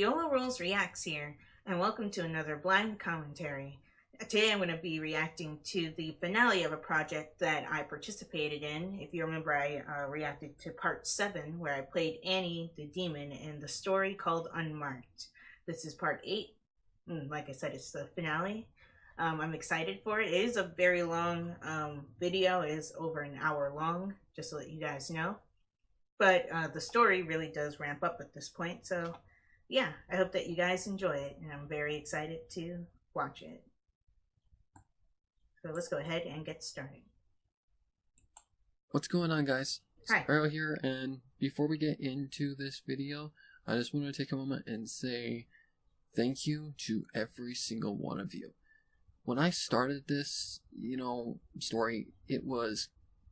Viola Rules Reacts here, and welcome to another blind commentary. Today I'm going to be reacting to the finale of a project that I participated in. If you remember, I reacted to part 7, where I played Annie the Demon in the story called Unmarked. This is part 8. Like I said, it's the finale. I'm excited for it. It is a very long video. It is over an hour long, just to let you guys know. But the story really does ramp up at this point, so yeah, I hope that you guys enjoy it, and I'm very excited to watch it. So let's go ahead and get started. What's going on, guys? Hi. Sparrow here, and before we get into this video, I just want to take a moment and say thank you to every single one of you. When I started this, story, it was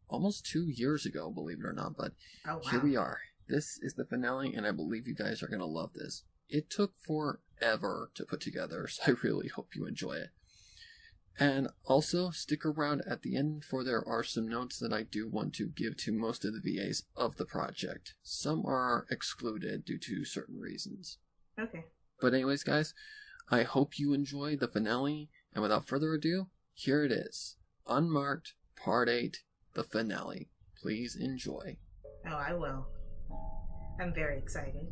almost 2 years ago, believe it or not, but Here we are. This is the finale, and I believe you guys are going to love this. It took forever to put together, so I really hope you enjoy it. And also, stick around at the end, for there are some notes that I do want to give to most of the VAs of the project. Some are excluded due to certain reasons. Okay. But anyways, guys, I hope you enjoy the finale, and without further ado, here it is. Unmarked, Part 8, the finale. Please enjoy. Oh, I will. I'm very excited.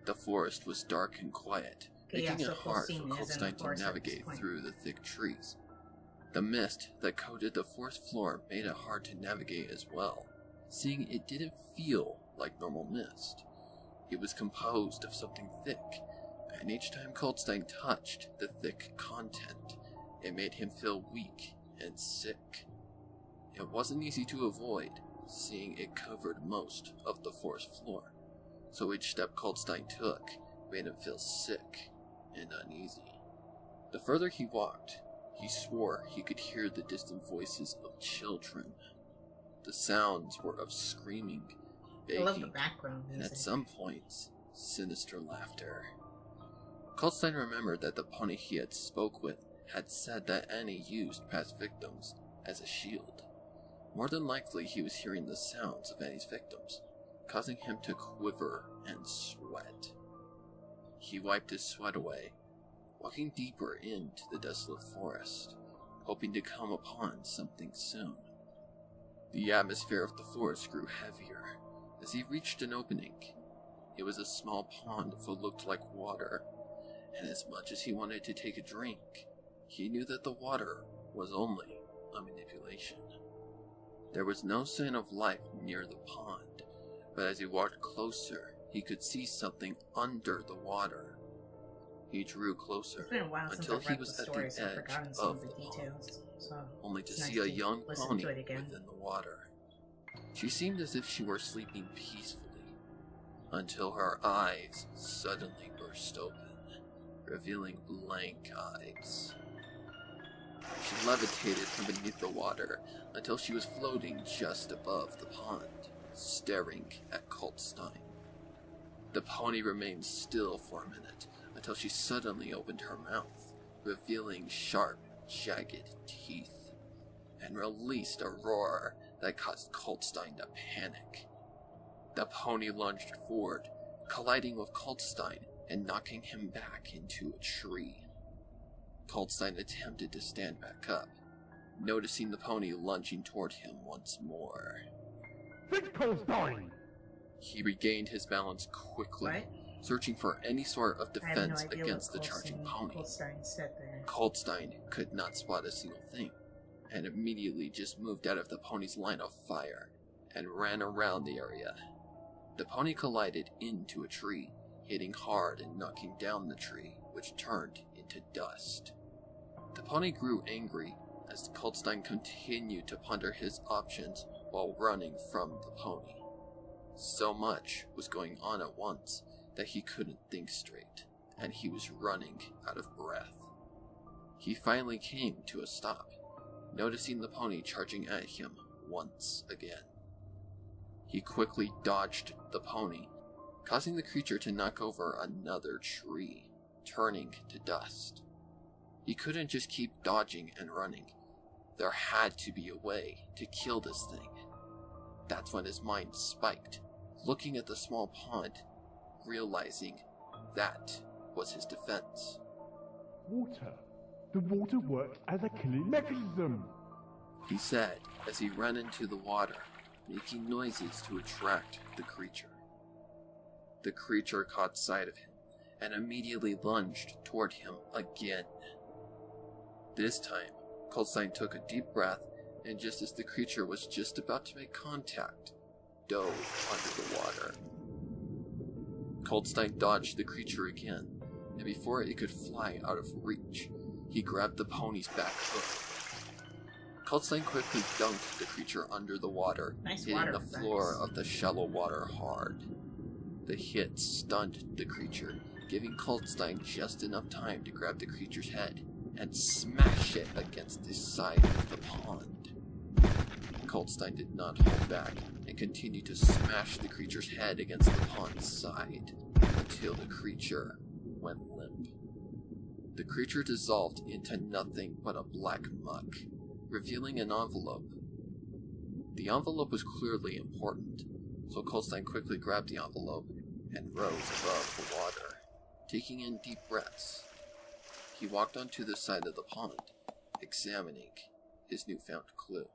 The forest was dark and quiet, making it hard for Coldstein to navigate through the thick trees. The mist that coated the forest floor made it hard to navigate as well, seeing it didn't feel like normal mist. It was composed of something thick, and each time Coldstein touched the thick content, it made him feel weak and sick. It wasn't easy to avoid, seeing it covered most of the forest floor. So each step Coldstein took made him feel sick and uneasy. The further he walked, he swore he could hear the distant voices of children. The sounds were of screaming, begging, I love the background music. And at some points, sinister laughter. Coldstein remembered that the pony he had spoke with had said that Annie used past victims as a shield. More than likely, he was hearing the sounds of Annie's victims, causing him to quiver and sweat. He wiped his sweat away, walking deeper into the desolate forest, hoping to come upon something soon. The atmosphere of the forest grew heavier as he reached an opening. It was a small pond of what looked like water, and as much as he wanted to take a drink, he knew that the water was only a manipulation. There was no sign of life near the pond, but as he walked closer, he could see something under the water. He drew closer until he was at the edge of the pond, only to see a young pony within the water. She seemed as if she were sleeping peacefully, until her eyes suddenly burst open, revealing blank eyes. She levitated from beneath the water until she was floating just above the pond, staring at Coldstein. The pony remained still for a minute until she suddenly opened her mouth, revealing sharp, jagged teeth, and released a roar that caused Coldstein to panic. The pony lunged forward, colliding with Coldstein and knocking him back into a tree. Coldstein attempted to stand back up, noticing the pony lunging toward him once more. Coldstein! He regained his balance quickly, searching for any sort of defense against the charging pony. Coldstein could not spot a single thing, and immediately just moved out of the pony's line of fire and ran around the area. The pony collided into a tree, hitting hard and knocking down the tree, which turned into dust. The pony grew angry as Coldstein continued to ponder his options while running from the pony. So much was going on at once that he couldn't think straight, and he was running out of breath. He finally came to a stop, noticing the pony charging at him once again. He quickly dodged the pony causing the creature to knock over another tree, turning to dust. He couldn't just keep dodging and running. There had to be a way to kill this thing. That's when his mind spiked, looking at the small pond, realizing that was his defense. Water. The water works as a killing mechanism. He said as he ran into the water, making noises to attract the creature. The creature caught sight of him and immediately lunged toward him again. This time, Coldstein took a deep breath, and just as the creature was just about to make contact, dove under the water. Coldstein dodged the creature again, and before it could fly out of reach, he grabbed the pony's back hoof. Coldstein quickly dunked the creature under the water, hitting the floor of the shallow water hard. The hit stunned the creature, giving Coldstein just enough time to grab the creature's head and smash it against the side of the pond. Coldstein did not hold back and continued to smash the creature's head against the pond's side until the creature went limp. The creature dissolved into nothing but a black muck, revealing an envelope. The envelope was clearly important, so Coldstein quickly grabbed the envelope and rose above the water, taking in deep breaths. He walked onto the side of the pond, examining his newfound clue.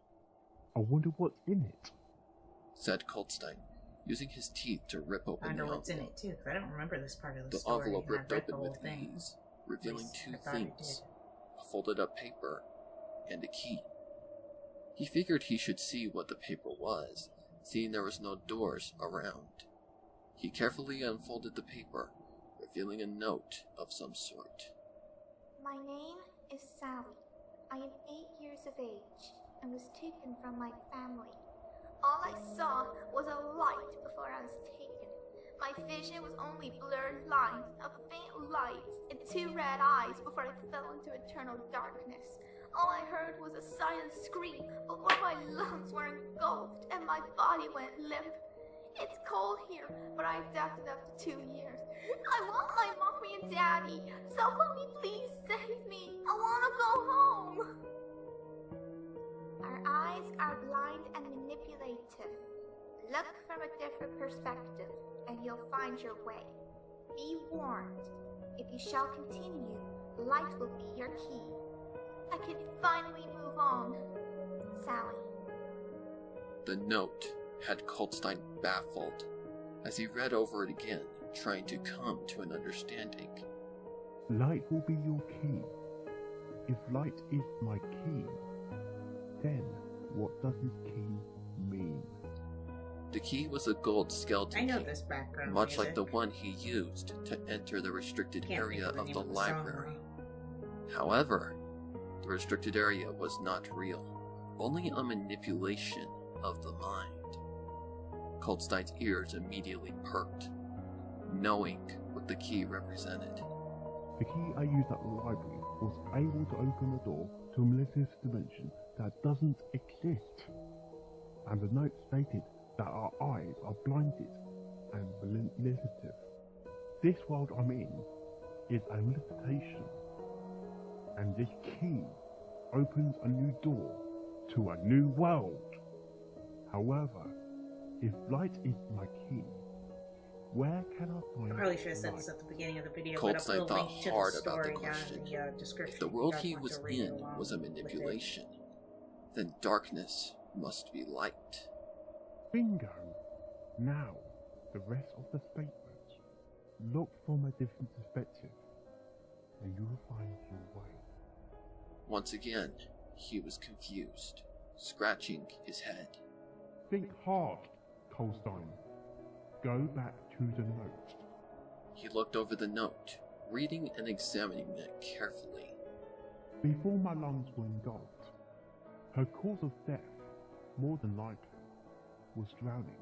I wonder what's in it, said Coldstein, using his teeth to rip open the envelope. I wonder what's in it too, because I don't remember this part of the The story. envelope ripped open with thing. ease, revealing two I thought it things: did. a folded up paper and a key. He figured he should see what the paper was, seeing there was no doors around. He carefully unfolded the paper, revealing a note of some sort. My name is Sally. I am 8 years of age and was taken from my family. All I saw was a light before I was taken. My vision was only blurred lines of faint lights and 2 red eyes before I fell into eternal darkness. All I heard was a silent scream before my lungs were engulfed and my body went limp. It's cold here, but I adapted after 2 years. I want my mommy and daddy. Somebody please save me. I want to go home. Our eyes are blind and manipulative. Look from a different perspective, and you'll find your way. Be warned. If you shall continue, light will be your key. I can finally move on. Sally. The note had Coldstein baffled as he read over it again, trying to come to an understanding. Light will be your key. If light is my key, then what does this key mean? The key was a gold skeleton I know key, this background much music. like the one he used to enter the restricted Can't area think of the the name of the song, library. However, the restricted area was not real, only a manipulation of the mind. Coldstein's ears immediately perked, knowing what the key represented. The key I used at the library was able to open a door to a malicious dimension that doesn't exist. And the note stated that our eyes are blinded and manipulative. This world I'm in is a manifestation, and this key opens a new door to a new world. However, if light is my key, where can I find I probably should have said light? this at the beginning of the video, Coldstein but I'll thought link to hard the about the story down question. in the description. If the if you world guys he want was to read in along was a with it. manipulation, then darkness must be light. Bingo! Now, the rest of the statement. Look from a different perspective, and you will find your way. Once again, he was confused, scratching his head. Think hard, Coldstein. Go back to the note. He looked over the note, reading and examining it carefully. Before my lungs were engulfed, her cause of death, more than likely, was drowning.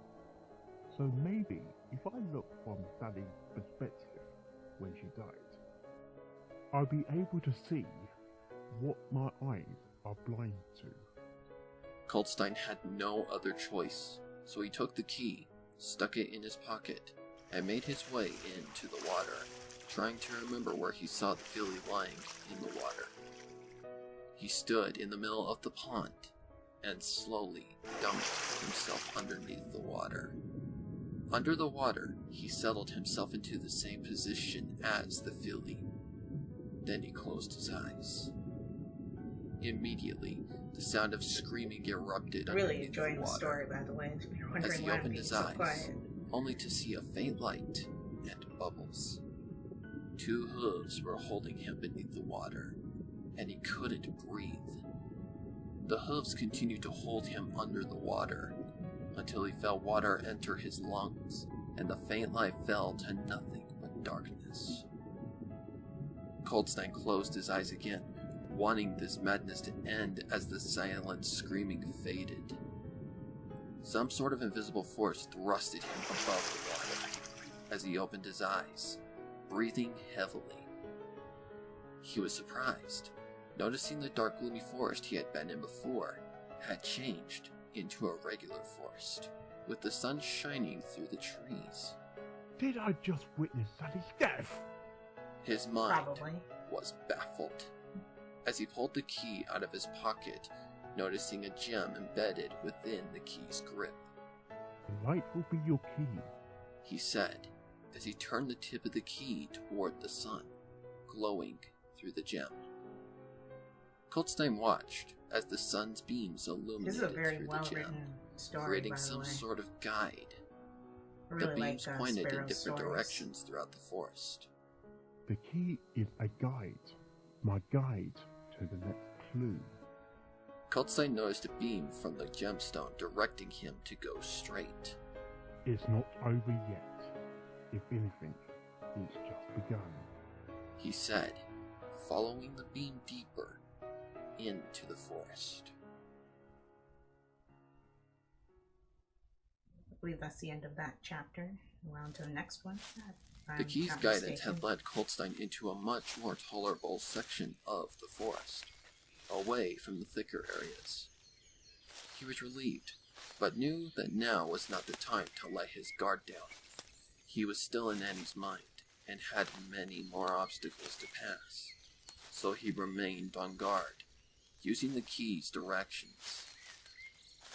So maybe if I look from Sally's perspective when she died, I'll be able to see what my eyes are blind to. Coldstein had no other choice, so he took the key, stuck it in his pocket, and made his way into the water, trying to remember where he saw the filly lying in the water. He stood in the middle of the pond and slowly dumped himself underneath the water. Under the water, he settled himself into the same position as the filly. Then he closed his eyes. Immediately, the sound of screaming erupted Really underneath enjoying the the water. story, by the way. If you're As wondering he why I'm opened being his so eyes, quiet. only to see a faint light and bubbles. 2 hooves were holding him beneath the water, and he couldn't breathe. The hooves continued to hold him under the water, until he felt water enter his lungs, and the faint light fell to nothing but darkness. Coldstein closed his eyes again, wanting this madness to end as the silent screaming faded. Some sort of invisible force thrusted him above the water as he opened his eyes, breathing heavily. He was surprised, noticing the dark gloomy forest he had been in before had changed into a regular forest, with the sun shining through the trees. Did I just witness Sally's death? His mind Probably. was baffled as he pulled the key out of his pocket, noticing a gem embedded within the key's grip. The light will be your key. He said as he turned the tip of the key toward the sun, glowing through the gem. Coldstein watched as the sun's beams illuminated This is a very through well the gem, written story, creating by the some way. sort of guide. I The really beams like pointed in Sparrow's different stories. directions throughout the forest. The key is a guide. My guide to the next clue. Coldstein noticed a beam from the gemstone directing him to go straight. It's not over yet. If anything, it's just begun. He said, following the beam deeper into the forest. I believe that's the end of that chapter. We're on to the next one. The key's guidance had led Coldstein into a much more tolerable section of the forest, away from the thicker areas. He was relieved, but knew that now was not the time to let his guard down. He was still in Annie's mind, and had many more obstacles to pass, so he remained on guard, using the key's directions.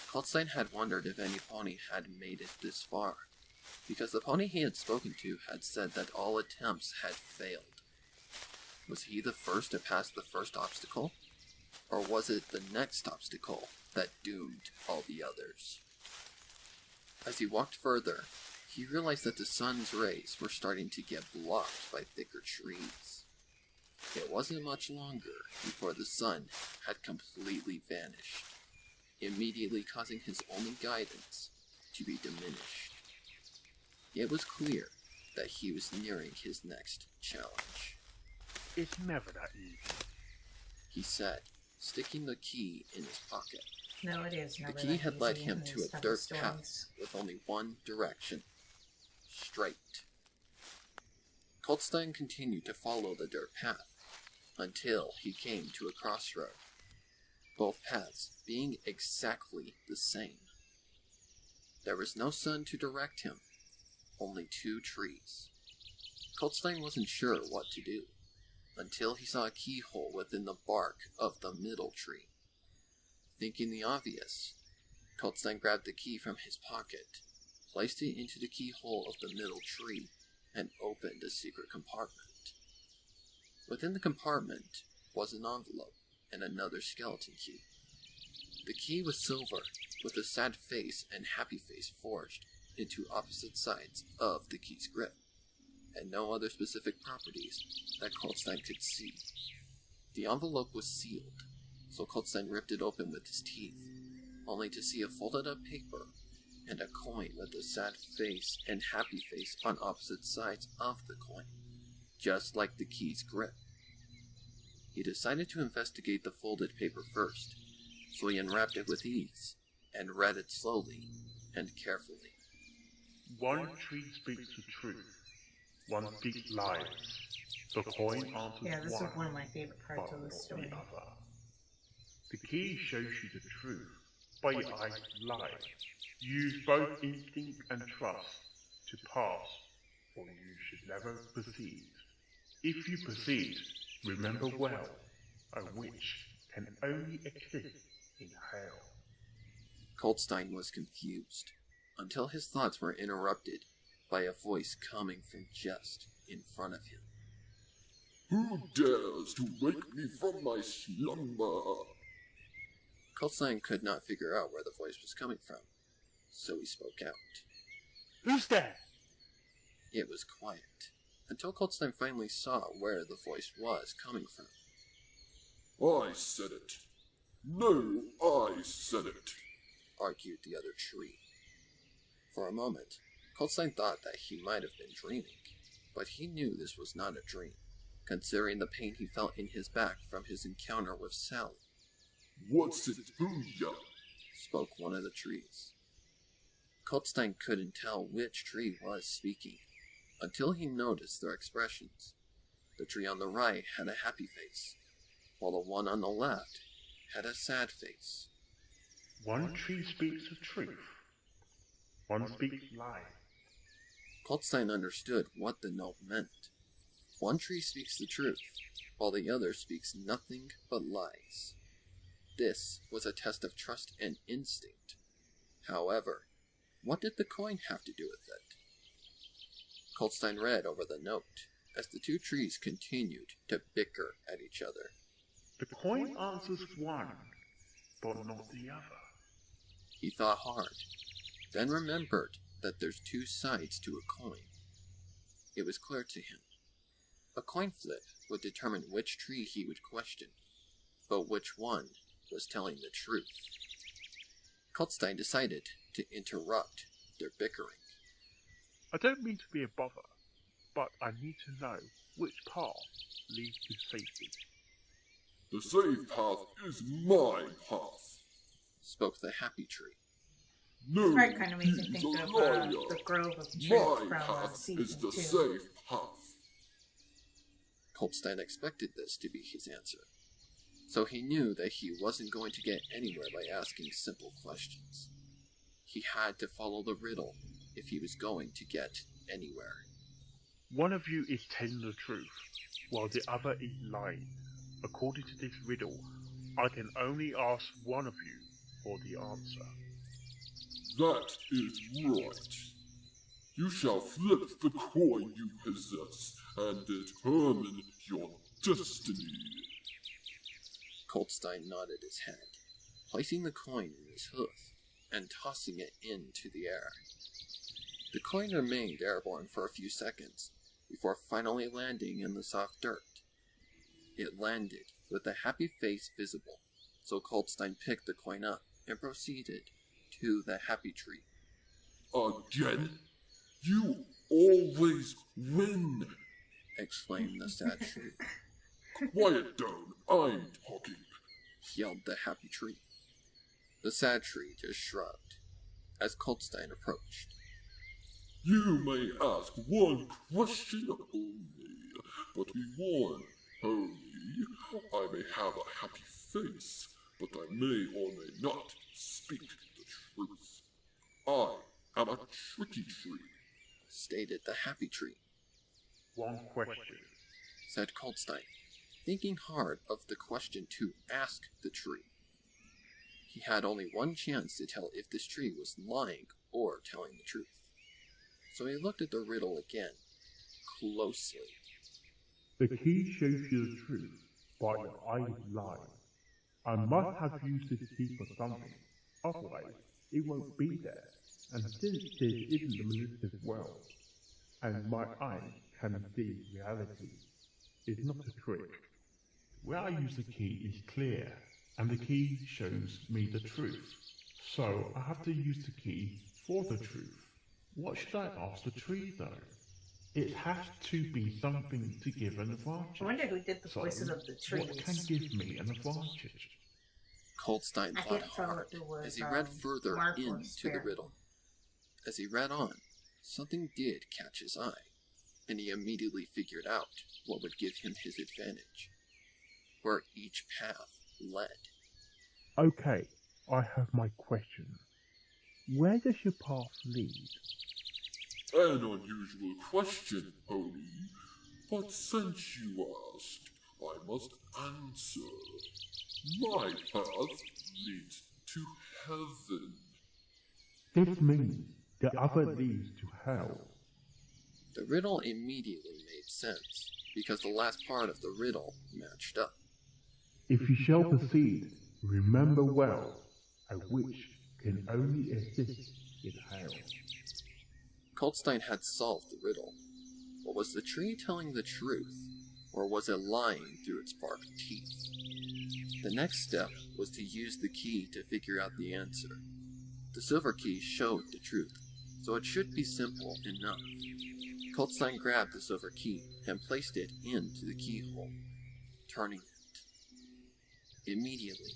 Coldstein had wondered if any pony had made it this far, because the pony he had spoken to had said that all attempts had failed. Was he the first to pass the first obstacle? Or was it the next obstacle that doomed all the others? As he walked further, he realized that the sun's rays were starting to get blocked by thicker trees. It wasn't much longer before the sun had completely vanished, immediately causing his only guidance to be diminished. It was clear that he was nearing his next challenge. It's never that easy. He said, sticking the key in his pocket. No, it is. The never key that had led easy him in to these a type of dirt stories. path with only one direction. Straight. Coldstein continued to follow the dirt path until he came to a crossroad, both paths being exactly the same. There was no sun to direct him, only 2 trees. Coldstein wasn't sure what to do, until he saw a keyhole within the bark of the middle tree. Thinking the obvious, Coldstein grabbed the key from his pocket, placed it into the keyhole of the middle tree, and opened a secret compartment. Within the compartment was an envelope and another skeleton key. The key was silver, with a sad face and happy face forged into opposite sides of the key's grip, and no other specific properties that Coldstein could see. The envelope was sealed, so Coldstein ripped it open with his teeth, only to see a folded up paper and a coin with a sad face and happy face on opposite sides of the coin, just like the key's grip. He decided to investigate the folded paper first, so he unwrapped it with ease and read it slowly and carefully. One tree speaks the truth. One speaks lies. The coin answers Yeah, this is one, one of my favorite parts but of the not story. the other. The key shows you the truth, but your eyes lie. Use both instinct and trust to pass or you should never proceed. If you proceed, remember well, a witch can only exist in hell. Coldstein was confused, until his thoughts were interrupted by a voice coming from just in front of him. Who dares to wake me from my slumber? Coldstein could not figure out where the voice was coming from, so he spoke out. Who's there? It was quiet, until Coldstein finally saw where the voice was coming from. I said it. No, I said it, argued the other tree. For a moment, Coldstein thought that he might have been dreaming, but he knew this was not a dream, considering the pain he felt in his back from his encounter with Sally. What's it to ya? Spoke one of the trees. Coldstein couldn't tell which tree was speaking, until he noticed their expressions. The tree on the right had a happy face, while the one on the left had a sad face. One tree speaks the truth. One speaks lies. Coldstein understood what the note meant. One tree speaks the truth, while the other speaks nothing but lies. This was a test of trust and instinct. However, what did the coin have to do with it? Coldstein read over the note as the two trees continued to bicker at each other. The coin answers one, but not the other. He thought hard, then remembered that there's two sides to a coin. It was clear to him. A coin flip would determine which tree he would question, but which one was telling the truth. Coldstein decided to interrupt their bickering. I don't mean to be a bother, but I need to know which path leads to safety. The safe path is my path, spoke the happy tree. No, Part kind of makes me he's think a of liar. the Grove of Truth My from path season is the 2. safe path. Coldstein expected this to be his answer, so he knew that he wasn't going to get anywhere by asking simple questions. He had to follow the riddle if he was going to get anywhere. One of you is telling the truth, while the other is lying. According to this riddle, I can only ask one of you for the answer. That is right. You shall flip the coin you possess and determine your destiny. Coldstein nodded his head, placing the coin in his hoof and tossing it into the air. The coin remained airborne for a few seconds before finally landing in the soft dirt. It landed with a happy face visible, so Coldstein picked the coin up and proceeded to the happy tree. Again? You always win! Exclaimed the sad tree. Quiet down, I'm talking. Yelled the happy tree. The sad tree just shrugged as Coldstein approached. You may ask one question only, but be warned, Holy, I may have a happy face, but I may or may not speak the truth. I am a tricky tree, stated the happy tree. One question, said Coldstein, thinking hard of the question to ask the tree. He had only one chance to tell if this tree was lying or telling the truth. So he looked at the riddle again, closely. The key shows you the truth, but your eyes lie. I must have used this key for something, otherwise it won't be there. And since this isn't a manipulative world, and my eyes can see reality, it's not a trick. Where I use the key is clear, and the key shows me the truth. So I have to use the key for the truth. What should I ask the tree though? It has to be something to give an advantage. I wonder who did the voices of the trees. What can give me an advantage? Coldstein I thought can't tell hard if it was, as he read further Mark or into the Spirit. riddle. As he read on, something did catch his eye, and he immediately figured out what would give him his advantage, where each path led. Okay, I have my question. Where does your path lead? An unusual question, Holy, but since you asked, I must answer. My path leads to heaven. This means the other leads to hell. The riddle immediately made sense, because the last part of the riddle matched up. If you shall proceed, remember well, a witch can only assist in hell. Coldstein had solved the riddle, but was the tree telling the truth, or was it lying through its bark teeth? The next step was to use the key to figure out the answer. The silver key showed the truth, so it should be simple enough. Coldstein grabbed the silver key and placed it into the keyhole, turning it. Immediately,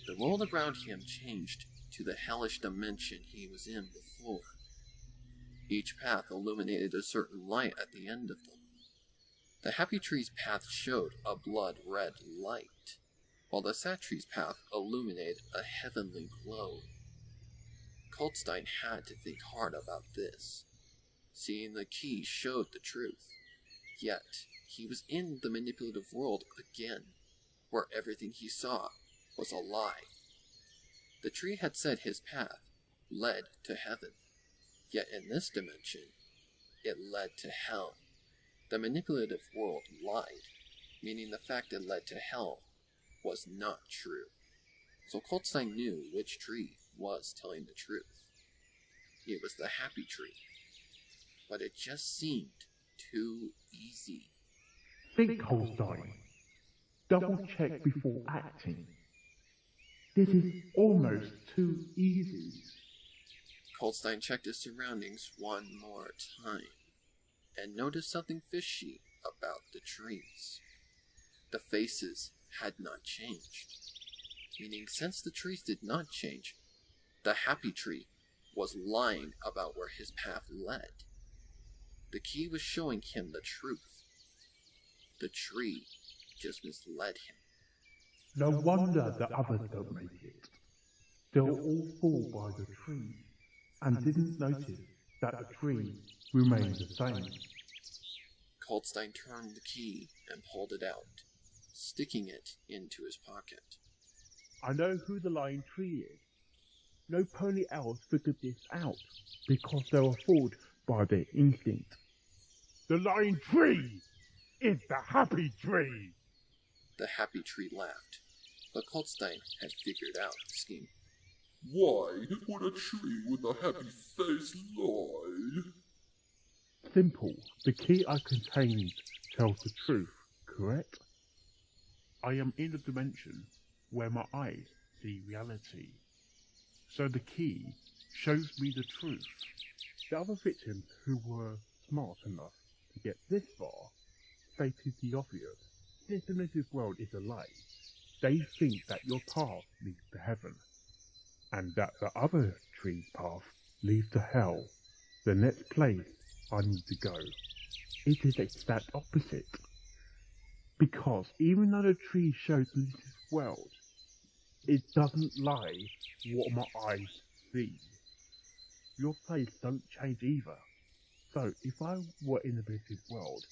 the world around him changed to the hellish dimension he was in before. Each path illuminated a certain light at the end of them. The happy tree's path showed a blood-red light, while the sad tree's path illuminated a heavenly glow. Coldstein had to think hard about this. Seeing the key showed the truth, yet he was in the manipulative world again, where everything he saw was a lie. The tree had said his path led to heaven, yet in this dimension, it led to hell. The manipulative world lied, meaning the fact it led to hell was not true. So Coldstein knew which tree was telling the truth. It was the happy tree. But it just seemed too easy. Think, Holstein. Double check before acting. This is almost too easy. Coldstein checked his surroundings one more time, and noticed something fishy about the trees. The faces had not changed, meaning since the trees did not change, the happy tree was lying about where his path led. The key was showing him the truth. The tree just misled him. No wonder the others don't make it. They'll all fall by the tree, and didn't notice that the tree remained the same. Coldstein turned the key and pulled it out, sticking it into his pocket. I know who the lying tree is. No pony else figured this out, because they were fooled by their instinct. The lying tree is the happy tree! The happy tree laughed, but Coldstein had figured out the scheme. Why would a tree with a happy face lie? Simple. The key I contained tells the truth, correct? I am in a dimension where my eyes see reality. So the key shows me the truth. The other victims who were smart enough to get this far stated the obvious. This dimension's world is a lie. They think that your path leads to heaven, and that the other tree's path leads to hell, the next place I need to go. It is exact opposite. Because even though the tree shows this world, it doesn't lie what my eyes see. Your face don't change either. So if I were in the business world,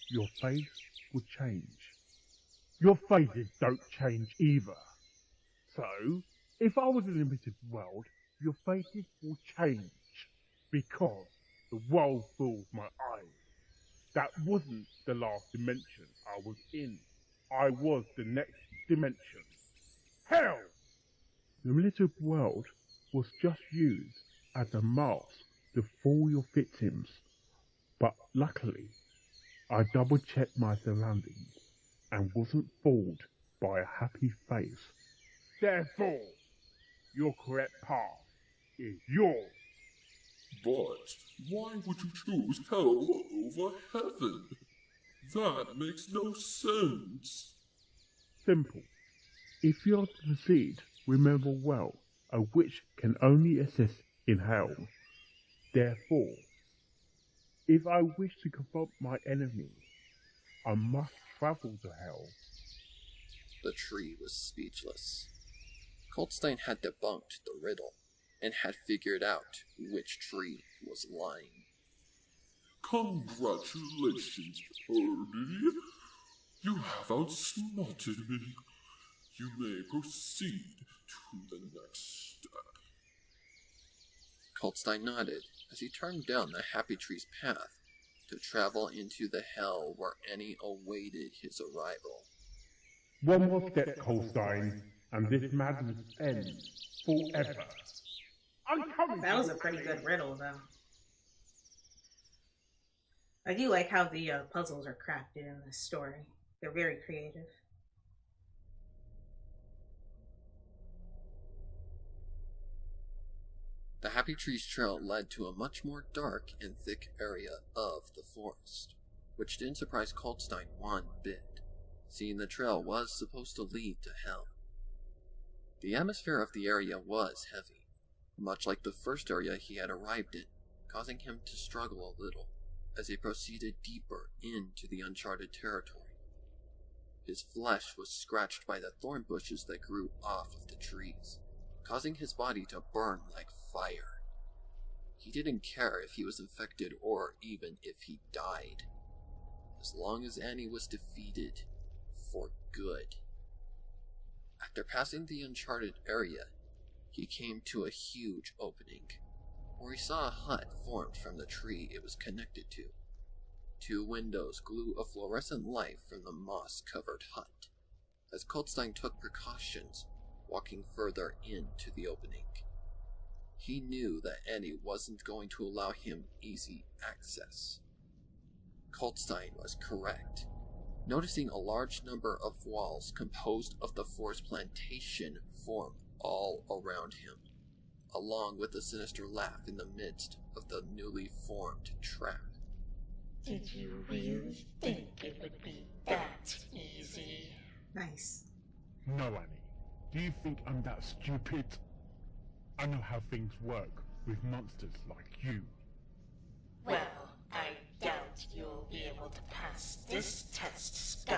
your face would change. Your faces don't change either. So if I was in the business world, your faces will change. Because the world fools my eyes. That wasn't the last dimension I was in. I was the next dimension. Hell! The military world was just used as a mask to fool your victims. But luckily, I double-checked my surroundings and wasn't fooled by a happy face. Therefore, your correct path is yours. But why would you choose hell over heaven? That makes no sense. Simple. If you are to proceed, remember well, a witch can only assist in hell. Therefore, if I wish to confront my enemy, I must travel to hell. The tree was speechless. Coldstein had debunked the riddle, and had figured out which tree was lying. Congratulations, Pony. You have outsmarted me. You may proceed to the next step. Coldstein nodded as he turned down the Happy Tree's path to travel into the hell where Annie awaited his arrival. One more step, Coldstein, and this madness ends forever. I'm coming. That was a pretty good riddle, though. I do like how the puzzles are crafted in this story. They're very creative. The Happy Tree's trail led to a much more dark and thick area of the forest, which didn't surprise Coldstein one bit, seeing the trail was supposed to lead to hell. The atmosphere of the area was heavy, much like the first area he had arrived in, causing him to struggle a little as he proceeded deeper into the uncharted territory. His flesh was scratched by the thorn bushes that grew off of the trees, causing his body to burn like fire. He didn't care if he was infected or even if he died, as long as Annie was defeated for good. After passing the uncharted area, he came to a huge opening, where he saw a hut formed from the tree it was connected to. 2 windows glue a fluorescent light from the moss-covered hut, as Coldstein took precautions walking further into the opening. He knew that Annie wasn't going to allow him easy access. Coldstein was correct, noticing a large number of walls composed of the forest plantation form all around him, along with a sinister laugh in the midst of the newly formed trap. Did you really think it would be that easy? Nice. No, Annie. Do you think I'm that stupid? I know how things work with monsters like you. Well, I doubt you'll be able to pass this test, scum.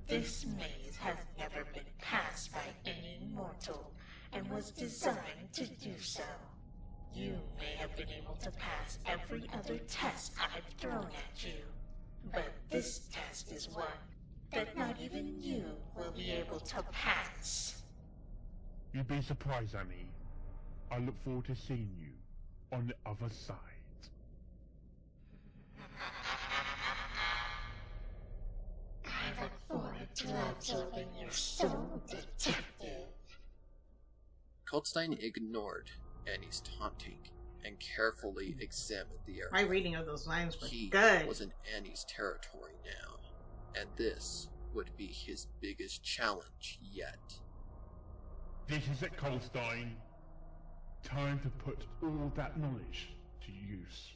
This maze has never been passed by any mortal, and was designed to do so. You may have been able to pass every other test I've thrown at you, but this test is one that not even you will be able to pass. You'd be surprised, Annie. I look forward to seeing you on the other side. I look forward to absorbing your soul, detective. Coldstein ignored Annie's taunting and carefully examined the area. My reading of those lines was He good. was in Annie's territory now, and this would be his biggest challenge yet. This is it, Coldstein. Time to put all that knowledge to use.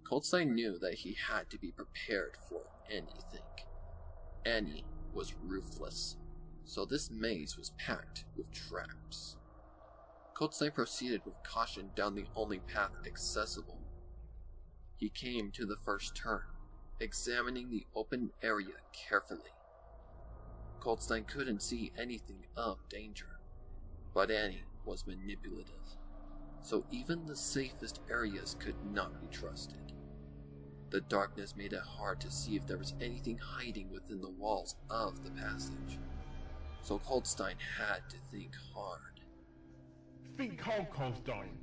Coldstein knew that he had to be prepared for anything. Annie was ruthless, so this maze was packed with traps. Coldstein proceeded with caution down the only path accessible. He came to the first turn, examining the open area carefully. Coldstein couldn't see anything of danger, but Annie was manipulative, so even the safest areas could not be trusted. The darkness made it hard to see if there was anything hiding within the walls of the passage, so Coldstein had to think hard. Think hard, Coldstein.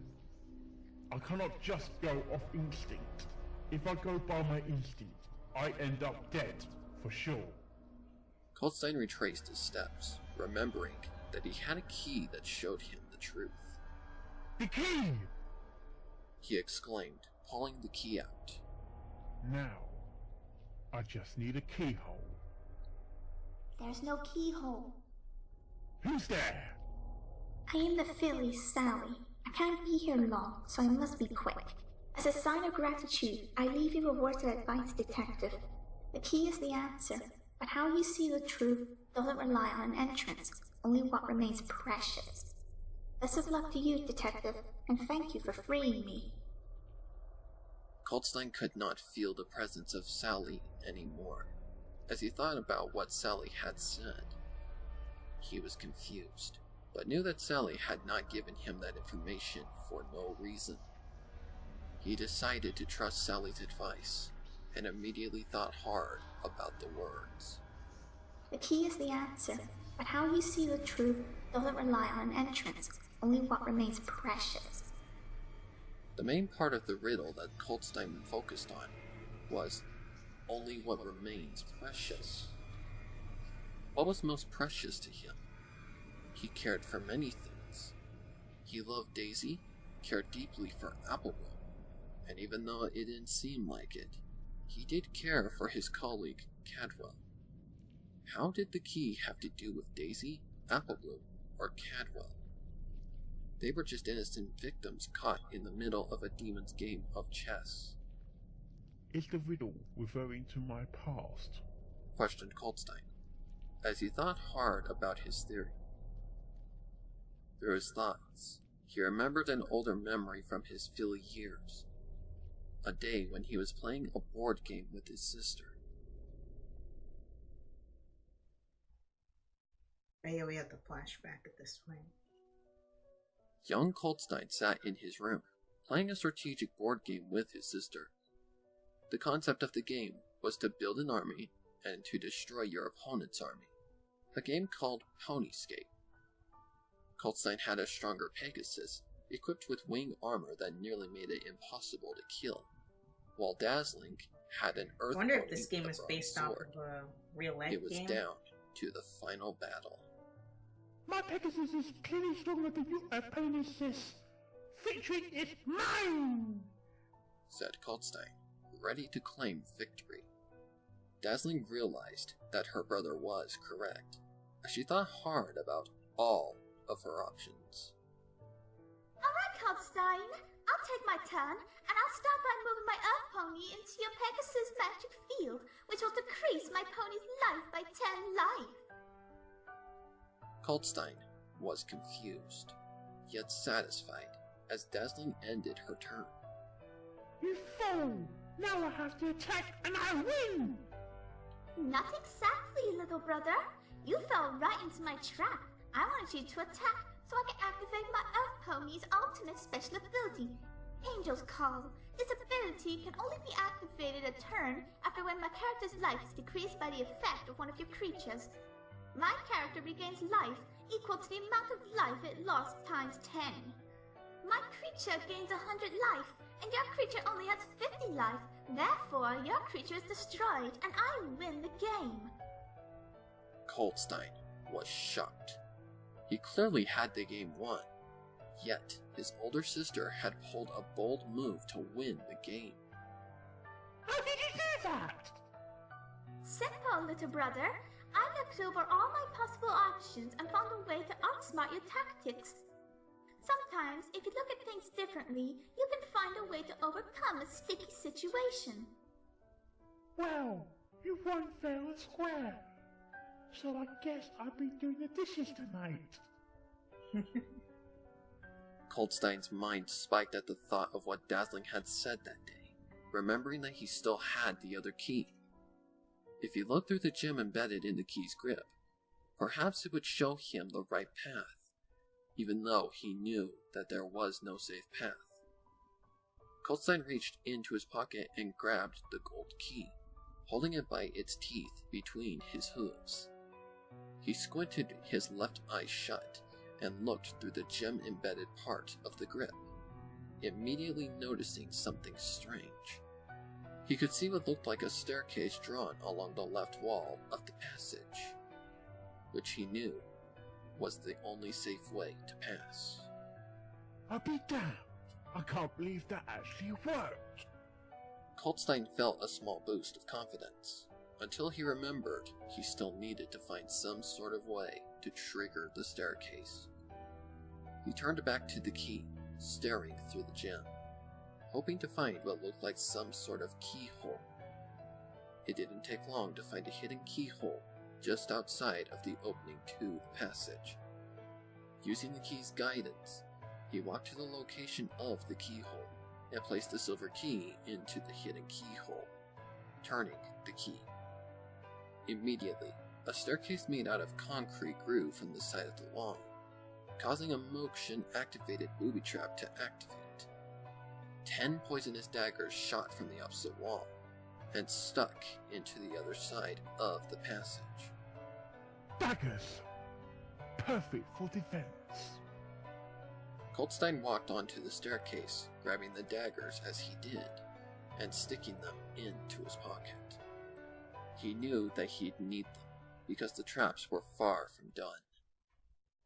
I cannot just go off instinct. If I go by my instinct, I end up dead, for sure. Coldstein retraced his steps, remembering that he had a key that showed him the truth. The key! He exclaimed, pulling the key out. Now, I just need a keyhole. There's no keyhole. Who's there? I am the filly, Sally. I can't be here long, so I must be quick. As a sign of gratitude, I leave you a word of advice, detective. The key is the answer, but how you see the truth doesn't rely on an entrance, only what remains precious. Best of luck to you, detective, and thank you for freeing me. Coldstein could not feel the presence of Sally anymore, as he thought about what Sally had said. He was confused, but knew that Sally had not given him that information for no reason. He decided to trust Sally's advice, and immediately thought hard about the words. The key is the answer, but how you see the truth doesn't rely on an entrance, only what remains precious. The main part of the riddle that Coltstein focused on was only what remains precious. What was most precious to him? He cared for many things. He loved Daisy, cared deeply for Applebloom, and even though it didn't seem like it, he did care for his colleague, Cadwell. How did the key have to do with Daisy, Applebloom, or Cadwell? They were just innocent victims caught in the middle of a demon's game of chess. Is the riddle referring to my past? Questioned Coltstein, as he thought hard about his theory. Through his thoughts, he remembered an older memory from his Philly years. A day when he was playing a board game with his sister. Oh yeah, we have the flashback at this point. Young Coltstein sat in his room, playing a strategic board game with his sister. The concept of the game was to build an army and to destroy your opponent's army. A game called Ponyscape. Coltstein had a stronger Pegasus, equipped with wing armor that nearly made it impossible to kill, while Dazzling had an earth I wonder pony if this game with is a based bronze off sword. of a real life It was game. down to the final battle. My Pegasus is clearly stronger than your Pegasus. Victory is mine! Said Coltstein, ready to claim victory. Dazzling realized that her brother was correct, as she thought hard about all of her options. Alright, Coltstein, I'll take my turn, and I'll start by moving my Earth Pony into your Pegasus magic field, which will decrease my pony's life by 10 life. Coltstein was confused, yet satisfied, as Dazzling ended her turn. You fool! Now I have to attack and I win! Not exactly, little brother. You fell right into my trap. I wanted you to attack so I can activate my Earth Pony's ultimate special ability, Angel's Call. This ability can only be activated a turn after when my character's life is decreased by the effect of one of your creatures. My character regains life equal to the amount of life it lost times 10. My creature gains 100 life, and your creature only has 50 life. Therefore, your creature is destroyed, and I win the game. Coltstein was shocked. He clearly had the game won, yet his older sister had pulled a bold move to win the game. How did you do that? Simple, little brother. I looked over all my possible options and found a way to outsmart your tactics. Sometimes, if you look at things differently, you can find a way to overcome a sticky situation. Well, you won fair and square. So I guess I'll be doing the dishes tonight. Coltstein's mind spiked at the thought of what Dazzling had said that day, remembering that he still had the other key. If he looked through the gem embedded in the key's grip, perhaps it would show him the right path, even though he knew that there was no safe path. Coltstein reached into his pocket and grabbed the gold key, holding it by its teeth between his hooves. He squinted his left eye shut and looked through the gem-embedded part of the grip, immediately noticing something strange. He could see what looked like a staircase drawn along the left wall of the passage, which he knew was the only safe way to pass. I'll be damned. I can't believe that actually worked. Coltstein felt a small boost of confidence, until he remembered he still needed to find some sort of way to trigger the staircase. He turned back to the key, staring through the gem, hoping to find what looked like some sort of keyhole. It didn't take long to find a hidden keyhole just outside of the opening to the passage. Using the key's guidance, he walked to the location of the keyhole and placed the silver key into the hidden keyhole, turning the key. Immediately, a staircase made out of concrete grew from the side of the wall, causing a motion-activated booby trap to activate. 10 poisonous daggers shot from the opposite wall and stuck into the other side of the passage. Daggers! Perfect for defense. Goldstein walked onto the staircase, grabbing the daggers as he did, and sticking them into his pocket. He knew that he'd need them, because the traps were far from done.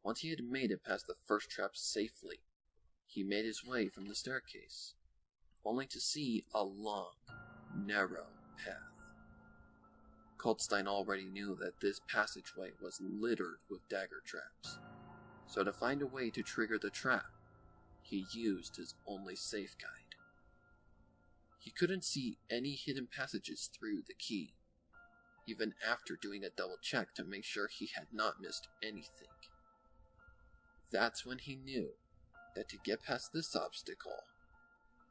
Once he had made it past the first trap safely, he made his way from the staircase, only to see a long, narrow path. Goldstein already knew that this passageway was littered with dagger traps, so to find a way to trigger the trap, he used his only safe guide. He couldn't see any hidden passages through the key, even after doing a double check to make sure he had not missed anything. That's when he knew that to get past this obstacle,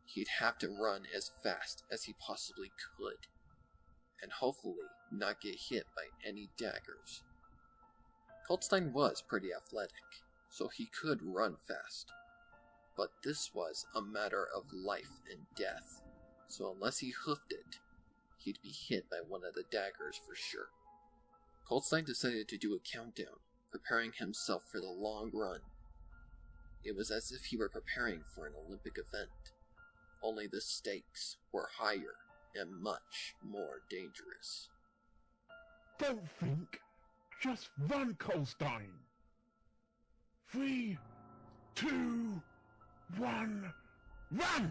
he'd have to run as fast as he possibly could, and hopefully not get hit by any daggers. Goldstein was pretty athletic, so he could run fast, but this was a matter of life and death, so unless he hoofed it, he'd be hit by one of the daggers for sure. Goldstein decided to do a countdown, preparing himself for the long run. It was as if he were preparing for an Olympic event, only the stakes were higher and much more dangerous. Don't think, just run, Goldstein. 3, 2, 1, run!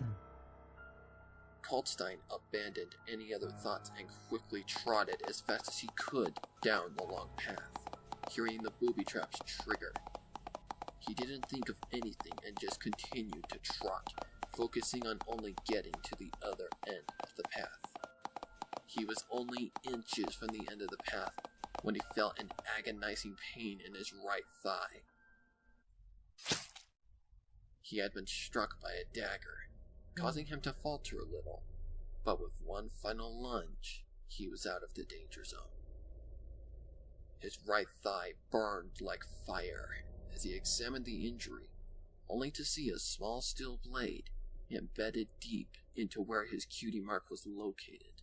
Goldstein abandoned any other thoughts and quickly trotted as fast as he could down the long path, hearing the booby traps trigger. He didn't think of anything and just continued to trot, focusing on only getting to the other end of the path. He was only inches from the end of the path when he felt an agonizing pain in his right thigh. He had been struck by a dagger, causing him to falter a little, but with one final lunge, he was out of the danger zone. His right thigh burned like fire as he examined the injury, only to see a small steel blade embedded deep into where his cutie mark was located.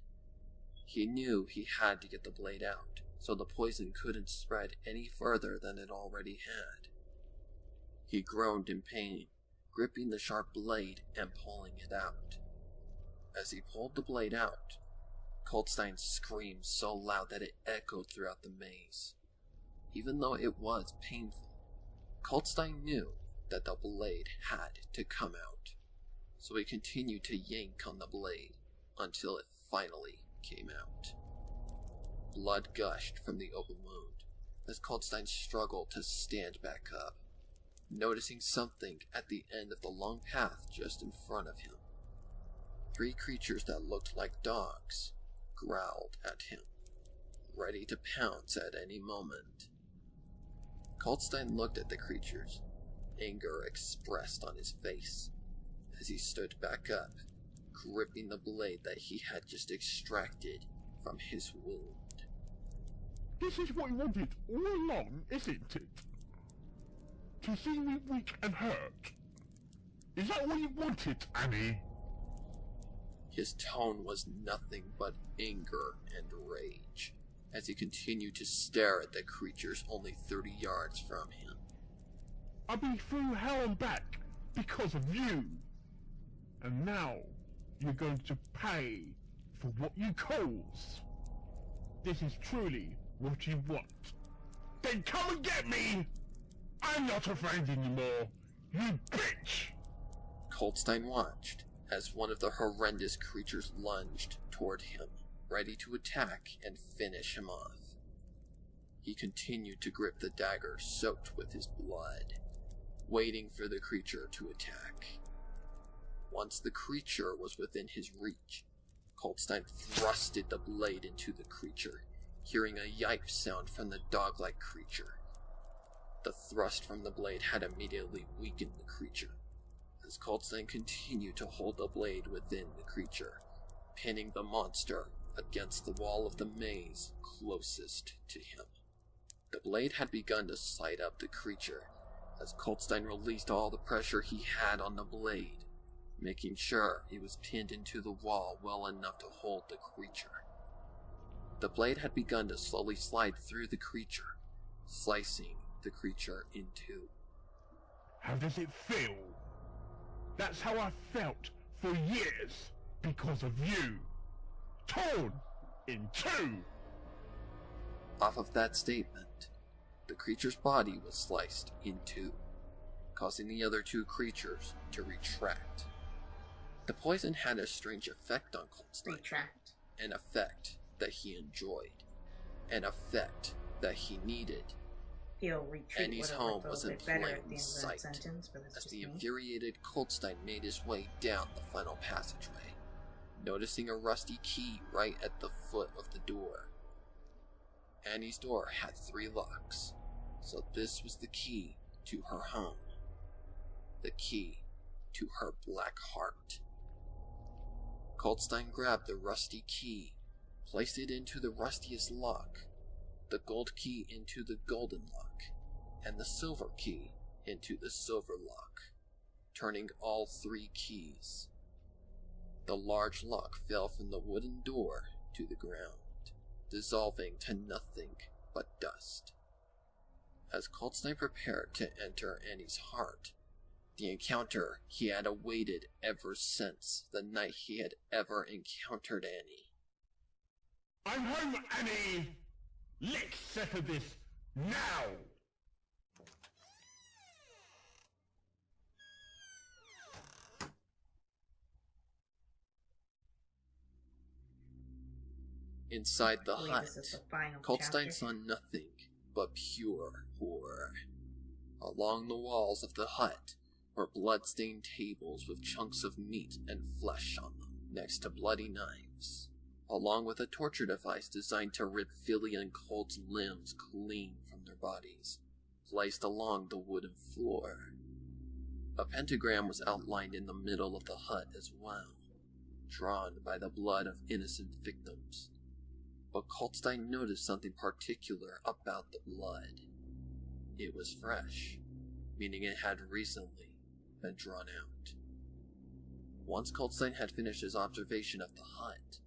He knew he had to get the blade out, so the poison couldn't spread any further than it already had. He groaned in pain, gripping the sharp blade and pulling it out. As he pulled the blade out, Goldstein screamed so loud that it echoed throughout the maze. Even though it was painful, Goldstein knew that the blade had to come out, so he continued to yank on the blade until it finally came out. Blood gushed from the open wound as Goldstein struggled to stand back up, noticing something at the end of the long path just in front of him. 3 creatures that looked like dogs growled at him, ready to pounce at any moment. Goldstein looked at the creatures, anger expressed on his face, as he stood back up, gripping the blade that he had just extracted from his wound. This is what you wanted all along, isn't it? To see me weak and hurt? Is that what you wanted, Annie? His tone was nothing but anger and rage, as he continued to stare at the creatures only 30 yards from him. I've been through hell and back because of you. And now you're going to pay for what you cause. This is truly what you want. Then come and get me! I'm not afraid anymore, you bitch! Goldstein watched as one of the horrendous creatures lunged toward him, ready to attack and finish him off. He continued to grip the dagger soaked with his blood, waiting for the creature to attack. Once the creature was within his reach, Goldstein thrusted the blade into the creature, hearing a yipe sound from the dog-like creature. The thrust from the blade had immediately weakened the creature, as Goldstein continued to hold the blade within the creature, pinning the monster against the wall of the maze closest to him. The blade had begun to slide up the creature, as Goldstein released all the pressure he had on the blade, making sure it was pinned into the wall well enough to hold the creature. The blade had begun to slowly slide through the creature, slicing the creature in two. How does it feel? That's how I felt for years because of you. Torn in two. Off of that statement, the creature's body was sliced in two, causing the other two creatures to retract. The poison had a strange effect on Colstein. Retract. An effect that he enjoyed. An effect that he needed. He'll retreat. Annie's home was in plain sight as the infuriated Colstein made his way down the final passageway, noticing a rusty key right at the foot of the door. Annie's door had 3 locks, so this was the key to her home. The key to her black heart. Colstein grabbed the rusty key, placed it into the rustiest lock, the gold key into the golden lock, and the silver key into the silver lock, turning all 3 keys. The large lock fell from the wooden door to the ground, dissolving to nothing but dust. As Colstein prepared to enter Annie's heart, the encounter he had awaited ever since the night he had ever encountered Annie. I'm home, Annie! Let's settle this now! Inside the I believe hut, this is the final Colstein chapter. saw nothing but pure horror. Along the walls of the hut were blood-stained tables with chunks of meat and flesh on them, next to bloody knives, along with a torture device designed to rip Philly and Colt's limbs clean from their bodies, placed along the wooden floor. A pentagram was outlined in the middle of the hut as well, drawn by the blood of innocent victims. But Colstein noticed something particular about the blood. It was fresh, meaning it had recently been drawn out. Once Colstein had finished his observation of the hut,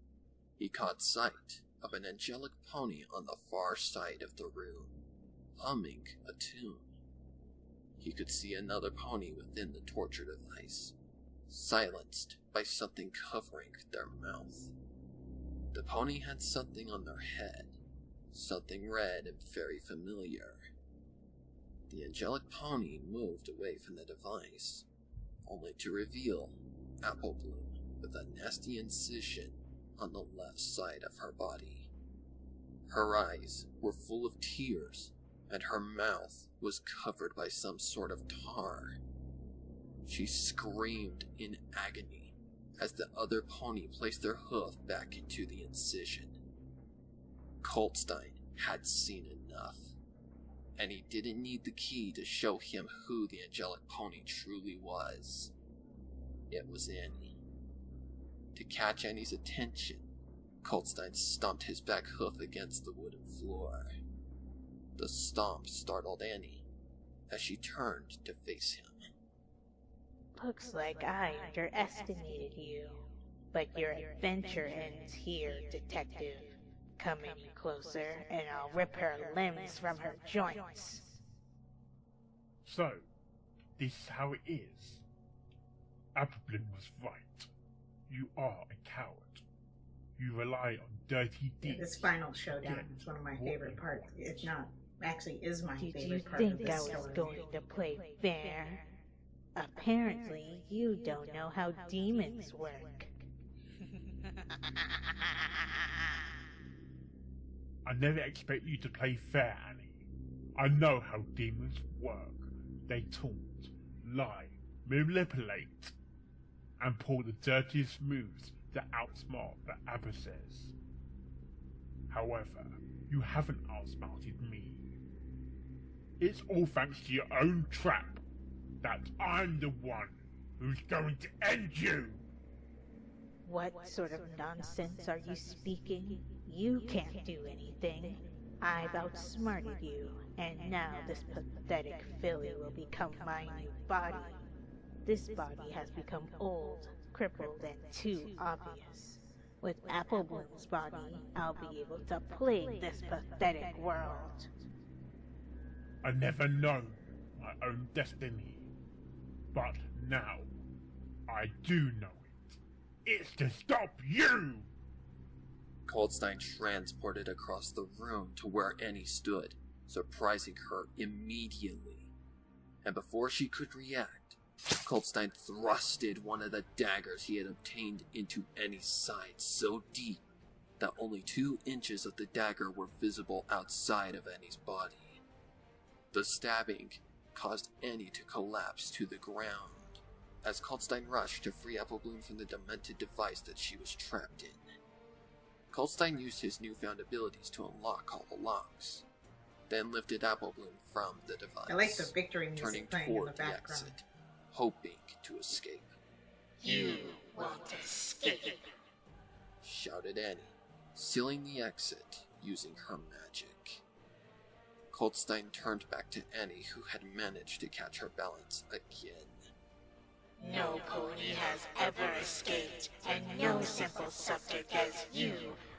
he caught sight of an angelic pony on the far side of the room, humming a tune. He could see another pony within the torture device, silenced by something covering their mouth. The pony had something on their head, something red and very familiar. The angelic pony moved away from the device, only to reveal Apple Bloom with a nasty incision on the left side of her body. Her eyes were full of tears, and her mouth was covered by some sort of tar. She screamed in agony as the other pony placed their hoof back into the incision. Colstein had seen enough, and he didn't need the key to show him who the angelic pony truly was. It was Annie. To catch Annie's attention, Colstein stomped his back hoof against the wooden floor. The stomp startled Annie as she turned to face him. Looks like I underestimated you. But your adventure ends here, Detective. Come any closer, and I'll rip her limbs from her joints. So, this is how it is. Applebloom was right. You are a coward. You rely on dirty deeds. This final showdown is one of my favorite parts. If not, actually is my favorite part of Did you think this I was story. going to play fair? Apparently, you don't know how demons work. I never expect you to play fair, Annie. I know how demons work. They taunt, lie, manipulate, and pull the dirtiest moves to outsmart the adversaries. However, you haven't outsmarted me. It's all thanks to your own trap that I'm the one who's going to end you. What sort of nonsense are you speaking? You can't do anything. I've outsmarted you, and now this pathetic filly will become my new body. This body has become old, crippled, and too obvious. With Apple Bloom's body, I'll be able to plague this pathetic world. I never known my own destiny. But now, I do know it. It's to stop you! Coldstein transported across the room to where Annie stood, surprising her immediately. And before she could react, Coldstein thrusted one of the daggers he had obtained into Annie's side so deep that only 2 inches of the dagger were visible outside of Annie's body. The stabbing caused Annie to collapse to the ground as Coldstein rushed to free Apple Bloom from the demented device that she was trapped in. Coldstein used his newfound abilities to unlock all the locks, then lifted Apple Bloom from the device, I like the victory music turning playing in the toward the background. exit, hoping to escape. You won't escape. Shouted Annie, sealing the exit using her magic. Coldstein turned back to Annie, who had managed to catch her balance again. No pony has ever escaped, and no simple subject as you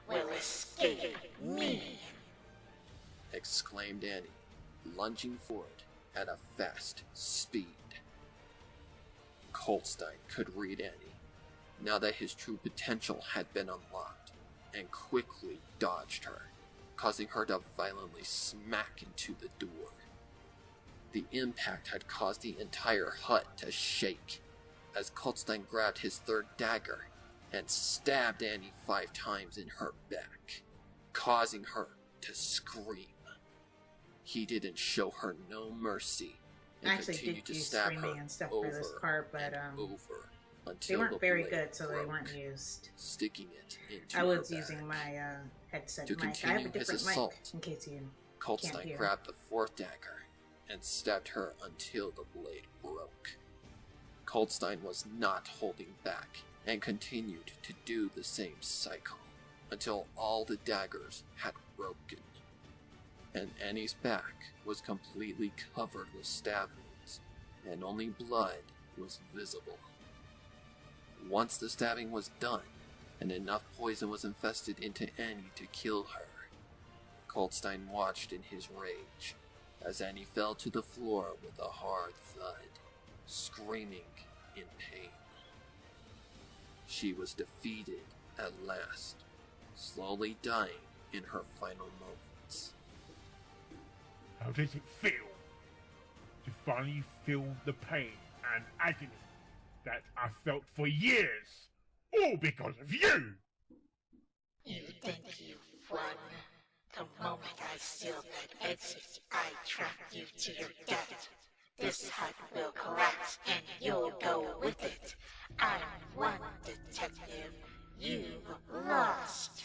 will escape me. Exclaimed Annie, lunging forward at a fast speed. Coldstein could read Annie, now that his true potential had been unlocked, and quickly dodged her, causing her to violently smack into the door. The impact had caused the entire hut to shake, as Coldstein grabbed his 3rd dagger and stabbed Annie 5 times in her back, causing her to scream. He didn't show her no mercy and I actually continued did to use stab her screaming and stuff over for this part, but and over they until weren't the very blade good, so they broke, weren't used. sticking it into I was her using back. my headset To mic. I have continue a his different mic, assault, in case you Coldstein can't hear. grabbed the 4th dagger and stabbed her until the blade broke. Coldstein was not holding back and continued to do the same cycle until all the daggers had broken, and Annie's back was completely covered with stab wounds, and only blood was visible. Once the stabbing was done, and enough poison was infested into Annie to kill her, Coldstein watched in his rage as Annie fell to the floor with a hard thud, screaming in pain. She was defeated at last, slowly dying in her final moments. How does it feel to finally feel the pain and agony that I felt for years, all because of you? You think you've won? The moment I seal that exit, I trap you to your death. This hut will collapse and you'll go with it. I'm one detective. You've lost.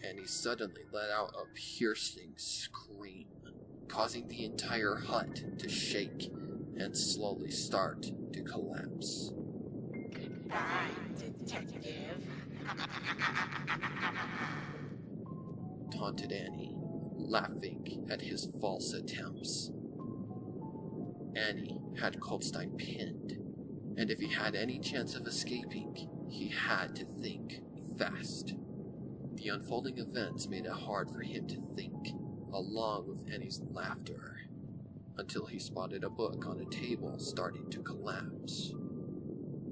Annie suddenly let out a piercing scream, causing the entire hut to shake and slowly start to collapse. Goodbye, detective. Taunted Annie, laughing at his false attempts. Annie had Coldstein pinned, and if he had any chance of escaping, he had to think fast. The unfolding events made it hard for him to think, along with Annie's laughter, until he spotted a book on a table starting to collapse.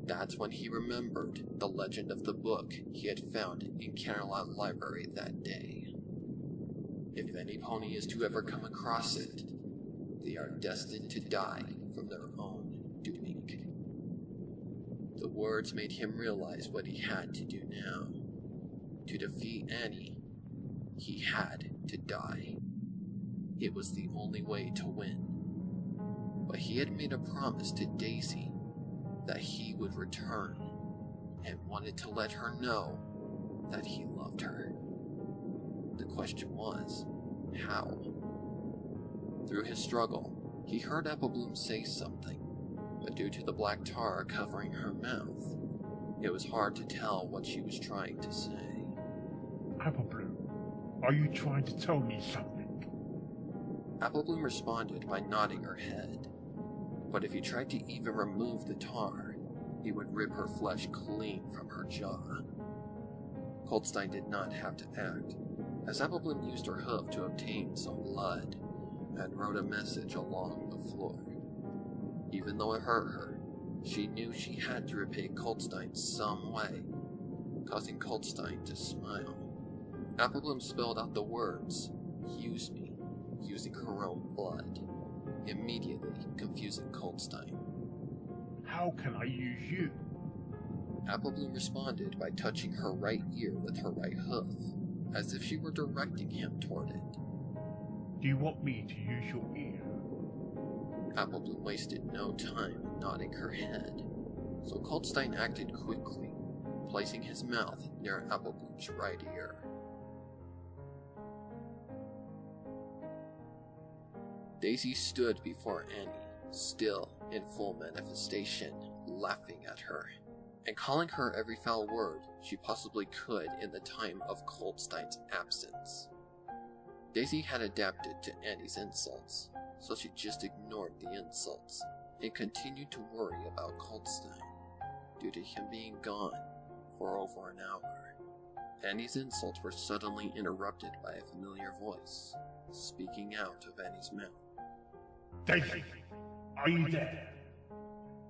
That's when he remembered the legend of the book he had found in Canterlot Library that day. If any pony is to ever come across it, they are destined to die from their own doing. The words made him realize what he had to do now. To defeat Annie, he had to die. It was the only way to win. But he had made a promise to Daisy that he would return, and wanted to let her know that he loved her. The question was, how? Through his struggle, he heard Apple Bloom say something, but due to the black tar covering her mouth, it was hard to tell what she was trying to say. Apple Bloom, are you trying to tell me something? Apple Bloom responded by nodding her head. but if he tried to even remove the tar, he would rip her flesh clean from her jaw. Coldstein did not have to act, as Applebloom used her hoof to obtain some blood and wrote a message along the floor. Even though it hurt her, she knew she had to repay Coldstein some way, causing Coldstein to smile. Applebloom spelled out the words, "Use me," using her own blood, immediately confusing Coldstein. How can I use you? Applebloom responded by touching her right ear with her right hoof, as if she were directing him toward it. Do you want me to use your ear? Applebloom wasted no time in nodding her head, so Coldstein acted quickly, placing his mouth near Applebloom's right ear. Daisy stood before Annie, still in full manifestation, laughing at her, and calling her every foul word she possibly could in the time of Coldstein's absence. Daisy had adapted to Annie's insults, so she just ignored the insults and continued to worry about Coldstein, due to him being gone for over an hour. Annie's insults were suddenly interrupted by a familiar voice, speaking out of Annie's mouth. Daisy, are you there?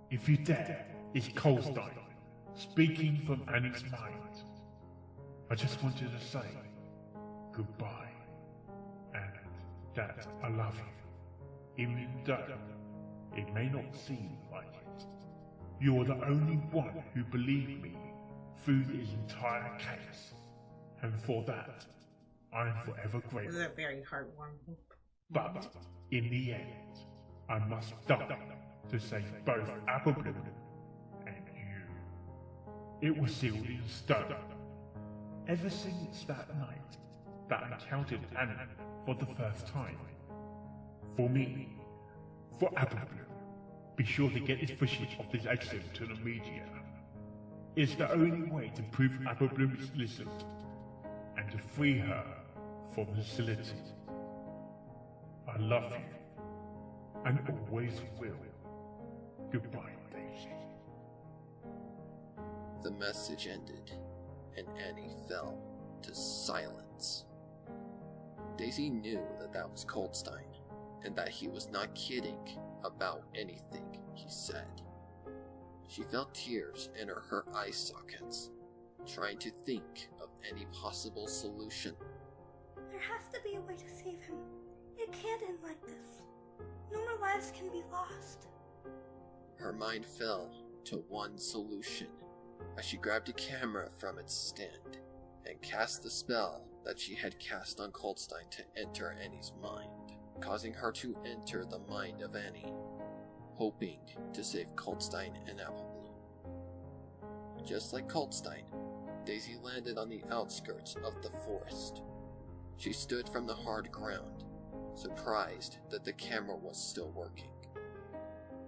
If you dare, it's Coldstein, speaking from Annie's mind. I just wanted to say goodbye, and that I love you, even though it may not seem like it. You are the only one who believed me through this entire case, and for that, I am forever This grateful. is a very heartwarming. But in the end, I must die to save both Applebloom and you. It was sealed in stone. Ever since that night that I encountered Annie for the first time. For me, for Applebloom, be sure to get this footage of this accident to the media. It's the only way to prove Applebloom is innocent and to free her from the facility. I love you, and always will. Goodbye, Daisy. The message ended, and Annie fell to silence. Daisy knew that that was Coldstein, and that he was not kidding about anything he said. She felt tears enter her eye sockets, trying to think of any possible solution. There has to be a way to save him. It can't end like this. No more lives can be lost. Her mind fell to one solution as she grabbed a camera from its stand and cast the spell that she had cast on Coldstein to enter Annie's mind, causing her to enter the mind of Annie, hoping to save Coldstein and Applebloom. Just like Coldstein, Daisy landed on the outskirts of the forest. She stood from the hard ground, surprised that the camera was still working.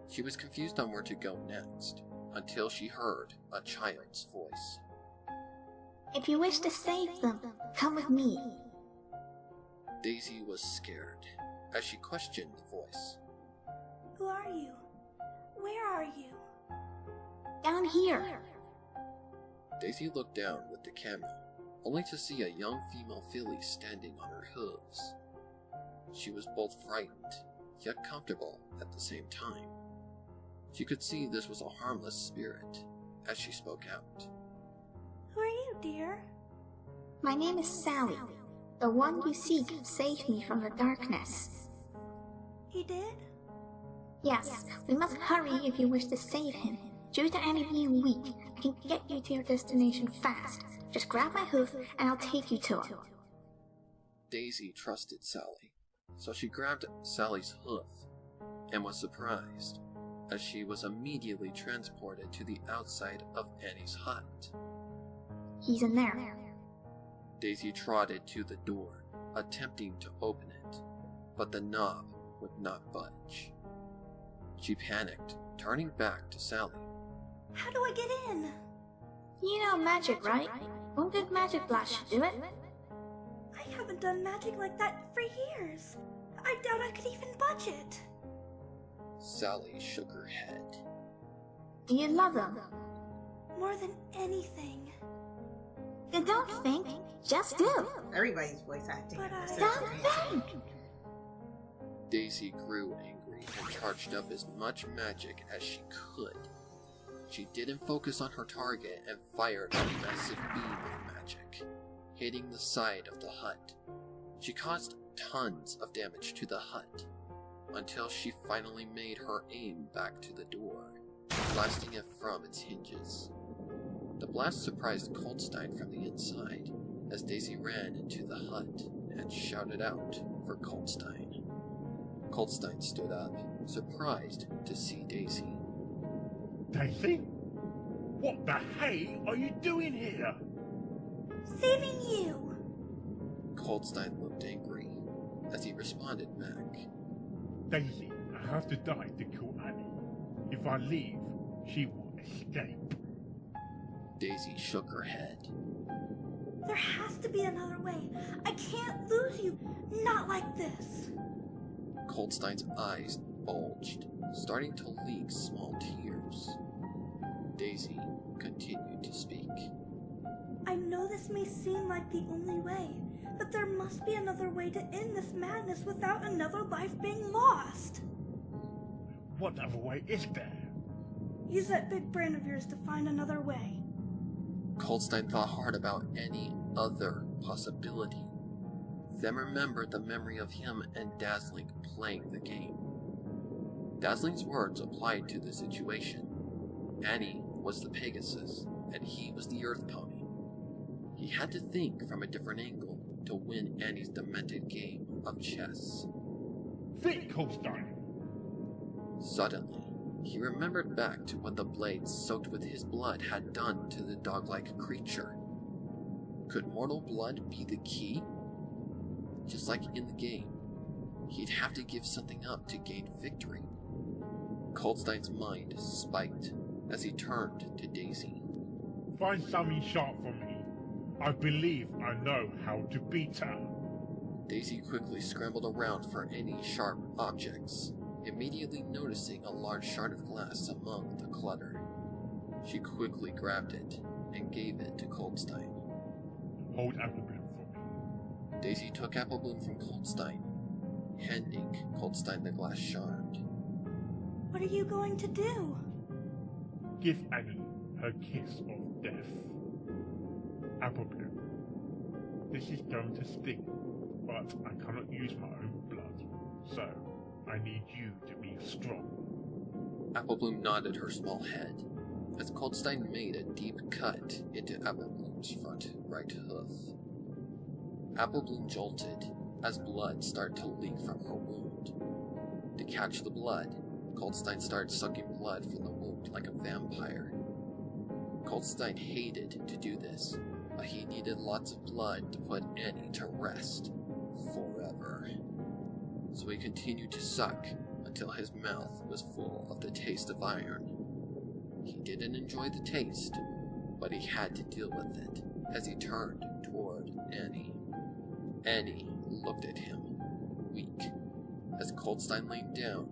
She was confused on where to go next, until she heard a child's voice. If you wish to save them, come with me. Daisy was scared as she questioned the voice. Who are you? Where are you? Down here. Daisy looked down with the camera, only to see a young female filly standing on her hooves. She was both frightened, yet comfortable at the same time. She could see this was a harmless spirit, as she spoke out. Who are you, dear? My name is Sally. The one you seek saved me from the darkness. He did? Yes, we must hurry if you wish to save him. Due to Annie being weak, I can get you to your destination fast. Just grab my hoof and I'll take you to him. Daisy trusted Sally, so she grabbed Sally's hoof and was surprised, as she was immediately transported to the outside of Annie's hut. He's in there. Daisy trotted to the door, attempting to open it, but the knob would not budge. She panicked, turning back to Sally. How do I get in? You know magic, right? One good magic blast should do it. I haven't done magic like that for years. I doubt I could even budge it. Sally shook her head. Do you love him? More than anything. You don't think, just do. Everybody's voice acting. But I Don't think. Daisy grew angry and charged up as much magic as she could. She didn't focus on her target and fired a massive beam of magic, hitting the side of the hut. She caused tons of damage to the hut, until she finally made her aim back to the door, blasting it from its hinges. The blast surprised Coldstein from the inside, as Daisy ran into the hut and shouted out for Coldstein. Coldstein stood up, surprised to see Daisy. Daisy? What the hey are you doing here? Saving you. Coldstein looked angry as he responded back. Daisy, I have to die to kill Annie. If I leave, she will escape. Daisy shook her head. There has to be another way. I can't lose you. Not like this. Coldstein's eyes bulged, starting to leak small tears. Daisy continued to speak. I know this may seem like the only way, but there must be another way to end this madness without another life being lost. What other way is there? Use that big brain of yours to find another way. Coldstein thought hard about any other possibility, then remembered the memory of him and Dazzling playing the game. Dazzling's words applied to the situation. Annie was the Pegasus, and he was the Earth Pony. He had to think from a different angle to win Annie's demented game of chess. Think, Coldstein. Suddenly, he remembered back to what the blades soaked with his blood had done to the dog-like creature. Could mortal blood be the key? Just like in the game, he'd have to give something up to gain victory. Coldstein's mind spiked as he turned to Daisy. Find something sharp for me. I believe I know how to beat her. Daisy quickly scrambled around for any sharp objects, immediately noticing a large shard of glass among the clutter. She quickly grabbed it and gave it to Coldstein. Hold Applebloom for me. Daisy took Applebloom from Coldstein, handing Coldstein the glass shard. What are you going to do? Give Annie her kiss of death. Applebloom, this is going to sting, but I cannot use my own blood, so I need you to be strong. Applebloom nodded her small head as Coldstein made a deep cut into Applebloom's front right hoof. Applebloom jolted as blood started to leak from her wound. To catch the blood, Coldstein started sucking blood from the wound like a vampire. Coldstein hated to do this, but he needed lots of blood to put Annie to rest forever. So he continued to suck until his mouth was full of the taste of iron. He didn't enjoy the taste, but he had to deal with it as he turned toward Annie. Annie looked at him, weak, as Coldstein leaned down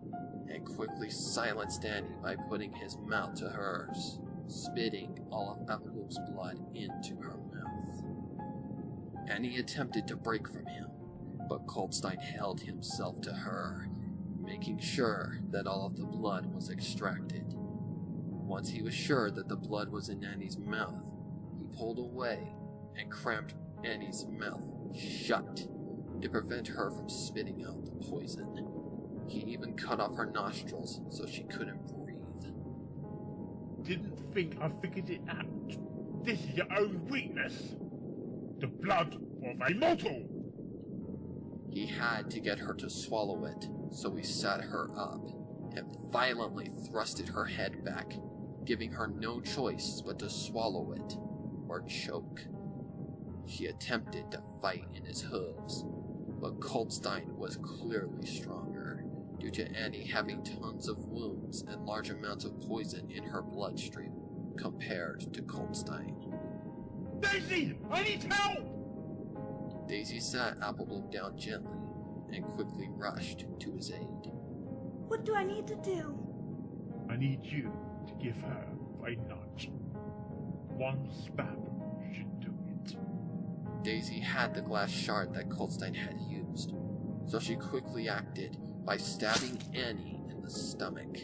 and quickly silenced Annie by putting his mouth to hers, spitting all of Applebloom's blood into her mouth. Annie attempted to break from him, but Coldstein held himself to her, making sure that all of the blood was extracted. Once he was sure that the blood was in Annie's mouth, he pulled away and cramped Annie's mouth shut to prevent her from spitting out the poison. He even cut off her nostrils so she couldn't breathe. Didn't think I figured it out. This is your own weakness. The blood of a mortal. He had to get her to swallow it, so he sat her up and violently thrusted her head back, giving her no choice but to swallow it or choke. She attempted to fight in his hooves, but Coldstein was clearly stronger, due to Annie having tons of wounds and large amounts of poison in her bloodstream compared to Coldstein. Daisy, I need help! Daisy sat Applebloom down gently and quickly rushed to his aid. What do I need to do? I need you to give her a nudge. One stab should do it. Daisy had the glass shard that Coldstein had used, so she quickly acted by stabbing Annie in the stomach.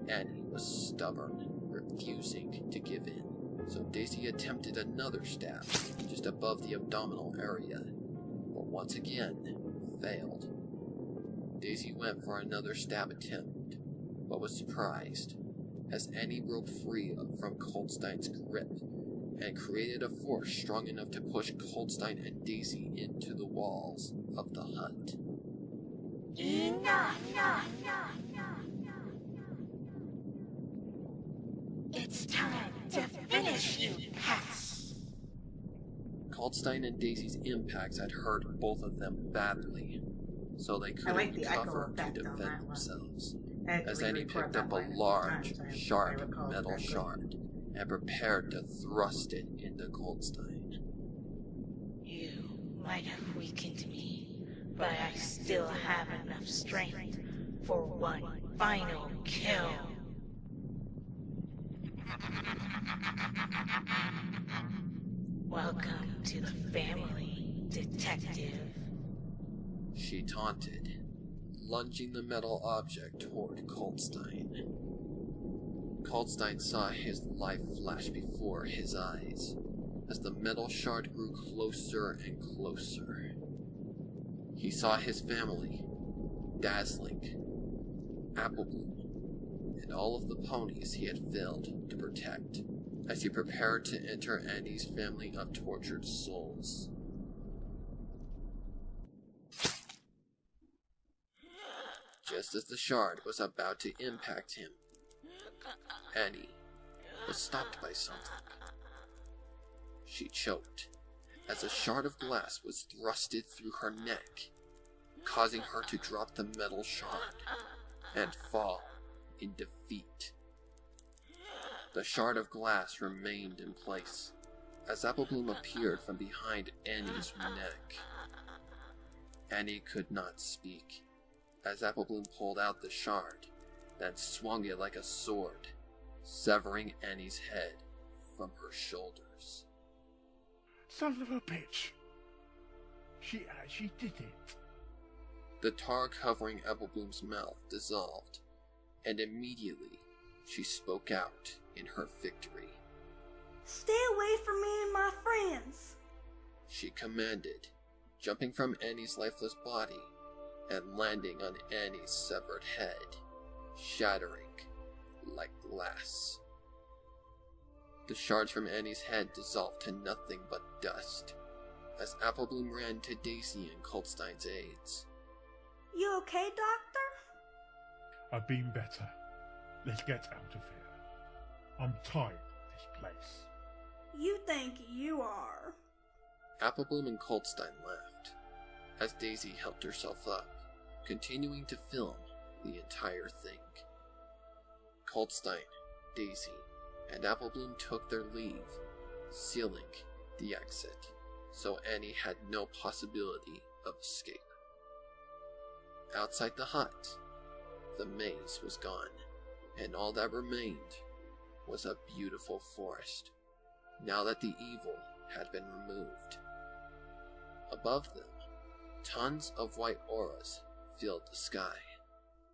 Annie was stubborn, refusing to give in, so Daisy attempted another stab just above the abdominal area, but once again failed. Daisy went for another stab attempt, but was surprised as Annie broke free from Coldstein's grip and created a force strong enough to push Coldstein and Daisy into the walls of the hut. It's time to finish you, Pass. Coldstein and Daisy's impacts had hurt both of them badly, so they I like couldn't the echo recover to effect on defend that one. themselves. I had to As Annie re-record picked that up a one a few large, times, I sharp recall it metal correctly. shard and prepared to thrust it into Coldstein. You might have weakened me, but I still have enough strength for one final kill. Welcome to the family, Detective. She taunted, lunging the metal object toward Coldstein. Coldstein saw his life flash before his eyes as the metal shard grew closer and closer. He saw his family, Dazzling, Applebloom, and all of the ponies he had failed to protect as he prepared to enter Annie's family of tortured souls. Just as the shard was about to impact him, Annie was stopped by something. She choked as a shard of glass was thrusted through her neck, causing her to drop the metal shard and fall in defeat. The shard of glass remained in place as Applebloom appeared from behind Annie's neck. Annie could not speak as Applebloom pulled out the shard, then swung it like a sword, severing Annie's head from her shoulders. Son of a bitch! She actually did it. The tar covering Applebloom's mouth dissolved, and immediately she spoke out in her victory. Stay away from me and my friends. She commanded, jumping from Annie's lifeless body and landing on Annie's severed head, shattering like glass. The shards from Annie's head dissolved to nothing but dust as Applebloom ran to Daisy and Coldstein's aids. You okay, Doctor? I've been better. Let's get out of here. I'm tired of this place. You think you are. Applebloom and Coldstein laughed as Daisy helped herself up, continuing to film the entire thing. Coldstein, Daisy, and Applebloom took their leave, sealing the exit, so Annie had no possibility of escape. Outside the hut, the maze was gone, and all that remained was a beautiful forest, now that the evil had been removed. Above them, tons of white auras filled the sky,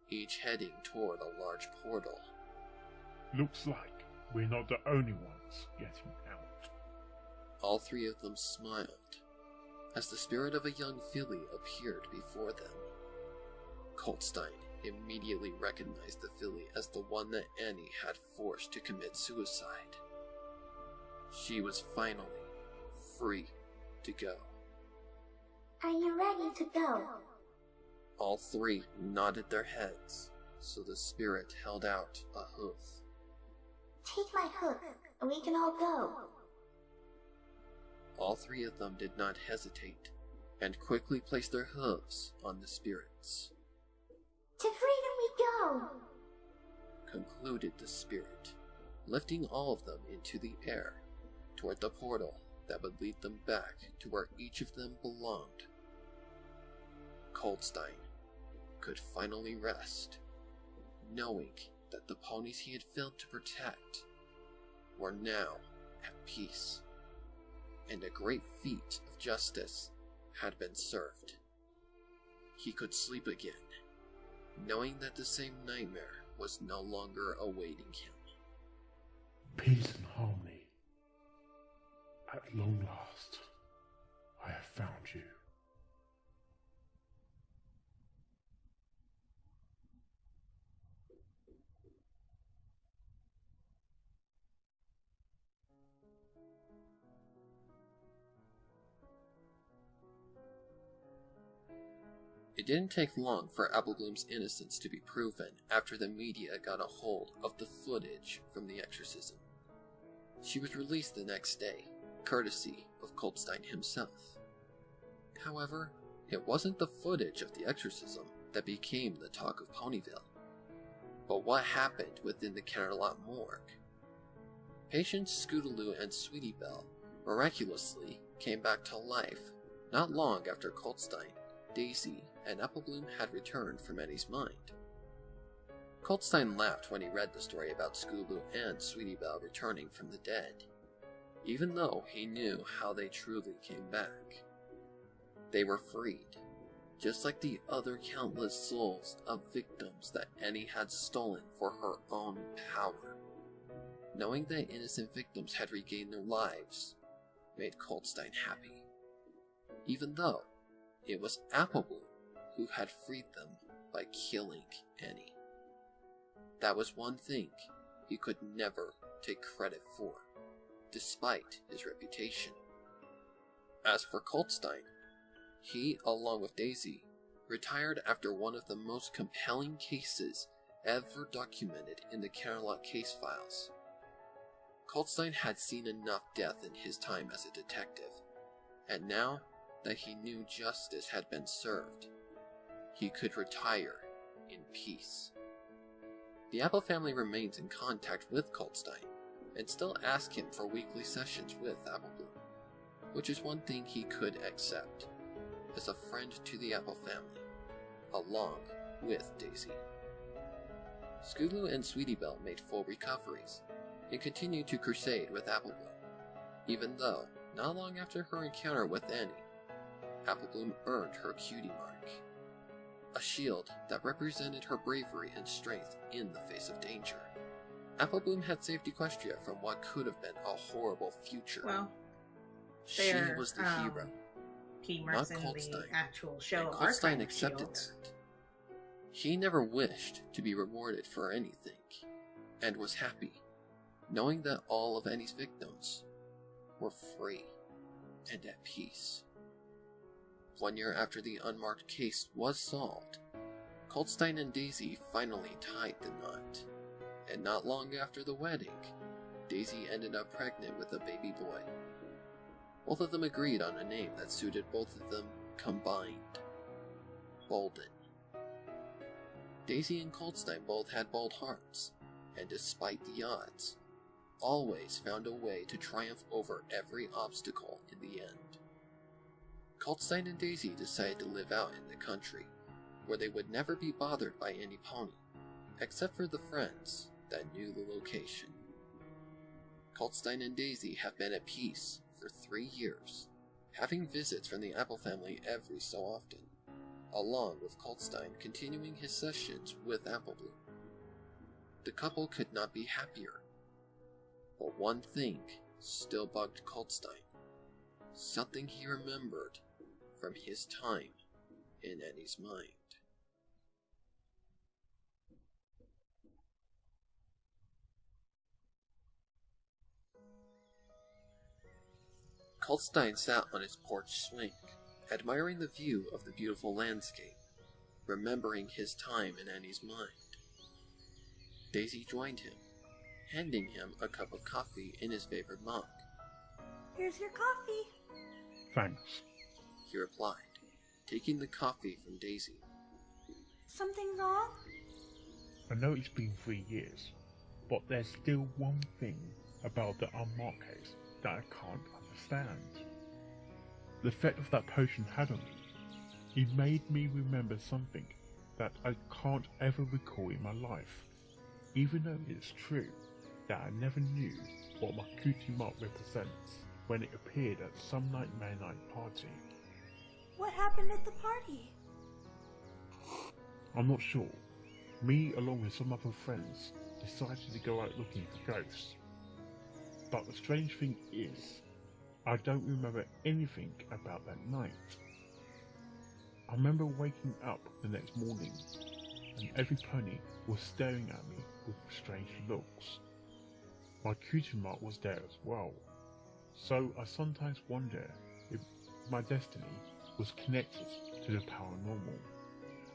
each heading toward a large portal. Looks like we're not the only ones getting out. All three of them smiled as the spirit of a young filly appeared before them. Coldstein immediately recognized the filly as the one that Annie had forced to commit suicide. She was finally free to go. Are you ready to go? All three nodded their heads, so the spirit held out a hoof. Take my hoof, and we can all go. All three of them did not hesitate, and quickly placed their hooves on the spirits. To freedom we go! Concluded the spirit, lifting all of them into the air, toward the portal that would lead them back to where each of them belonged. Coldstein could finally rest knowing that the ponies he had failed to protect were now at peace, and a great feat of justice had been served. He could sleep again, knowing that the same nightmare was no longer awaiting him. Peace and harmony. At long last, I have found you. It didn't take long for Applebloom's innocence to be proven after the media got a hold of the footage from the exorcism. She was released the next day, courtesy of Coldstein himself. However, it wasn't the footage of the exorcism that became the talk of Ponyville, but what happened within the Canterlot morgue. Patients Scootaloo and Sweetie Belle miraculously came back to life not long after Coldstein, Daisy, and Applebloom had returned from Eddie's mind. Coldstein laughed when he read the story about Scootaloo and Sweetie Belle returning from the dead, even though he knew how they truly came back. They were freed, just like the other countless souls of victims that Annie had stolen for her own power. Knowing that innocent victims had regained their lives made Coldstein happy, even though it was Applebloom who had freed them by killing Annie. That was one thing he could never take credit for, despite his reputation. As for Coldstein, he, along with Daisy, retired after one of the most compelling cases ever documented in the Canterlot case files. Coldstein had seen enough death in his time as a detective, and now that he knew justice had been served, he could retire in peace. The Apple family remains in contact with Coldstein and still ask him for weekly sessions with Applebloom, which is one thing he could accept as a friend to the Apple family, along with Daisy. Scootaloo and Sweetie Belle made full recoveries and continued to crusade with Applebloom, even though, not long after her encounter with Annie, Applebloom earned her cutie mark, a shield that represented her bravery and strength in the face of danger. Applebloom had saved Equestria from what could have been a horrible future. Well, she was the hero, not in Coldstein, the actual show and Coldstein are accepted that. He never wished to be rewarded for anything, and was happy, knowing that all of Annie's victims were free and at peace. 1 year after the Unmarked case was solved, Coldstein and Daisy finally tied the knot, and not long after the wedding, Daisy ended up pregnant with a baby boy. Both of them agreed on a name that suited both of them combined: Bolden. Daisy and Coldstein both had bold hearts, and despite the odds, always found a way to triumph over every obstacle in the end. Coldstein and Daisy decided to live out in the country, where they would never be bothered by any pony, except for the friends that knew the location. Coldstein and Daisy have been at peace for 3 years, having visits from the Apple family every so often, along with Coldstein continuing his sessions with Applebloom. The couple could not be happier, but one thing still bugged Coldstein, something he remembered from his time in Annie's mind. Coldstein sat on his porch swing, admiring the view of the beautiful landscape, remembering his time in Annie's mind. Daisy joined him, handing him a cup of coffee in his favorite mug. Here's your coffee. Thanks. He replied, taking the coffee from Daisy. Something wrong? I know it's been 3 years, but there's still one thing about the Unmarked case that I can't understand. The effect of that potion had on me. It made me remember something that I can't ever recall in my life, even though it's true that I never knew what my cutie mark represents when it appeared at some nightmare night party. What happened at the party? I'm not sure. Me, along with some other friends, decided to go out looking for ghosts. But the strange thing is, I don't remember anything about that night. I remember waking up the next morning, and every pony was staring at me with strange looks. My cutie mark was there as well, so I sometimes wonder if my destiny was connected to the paranormal,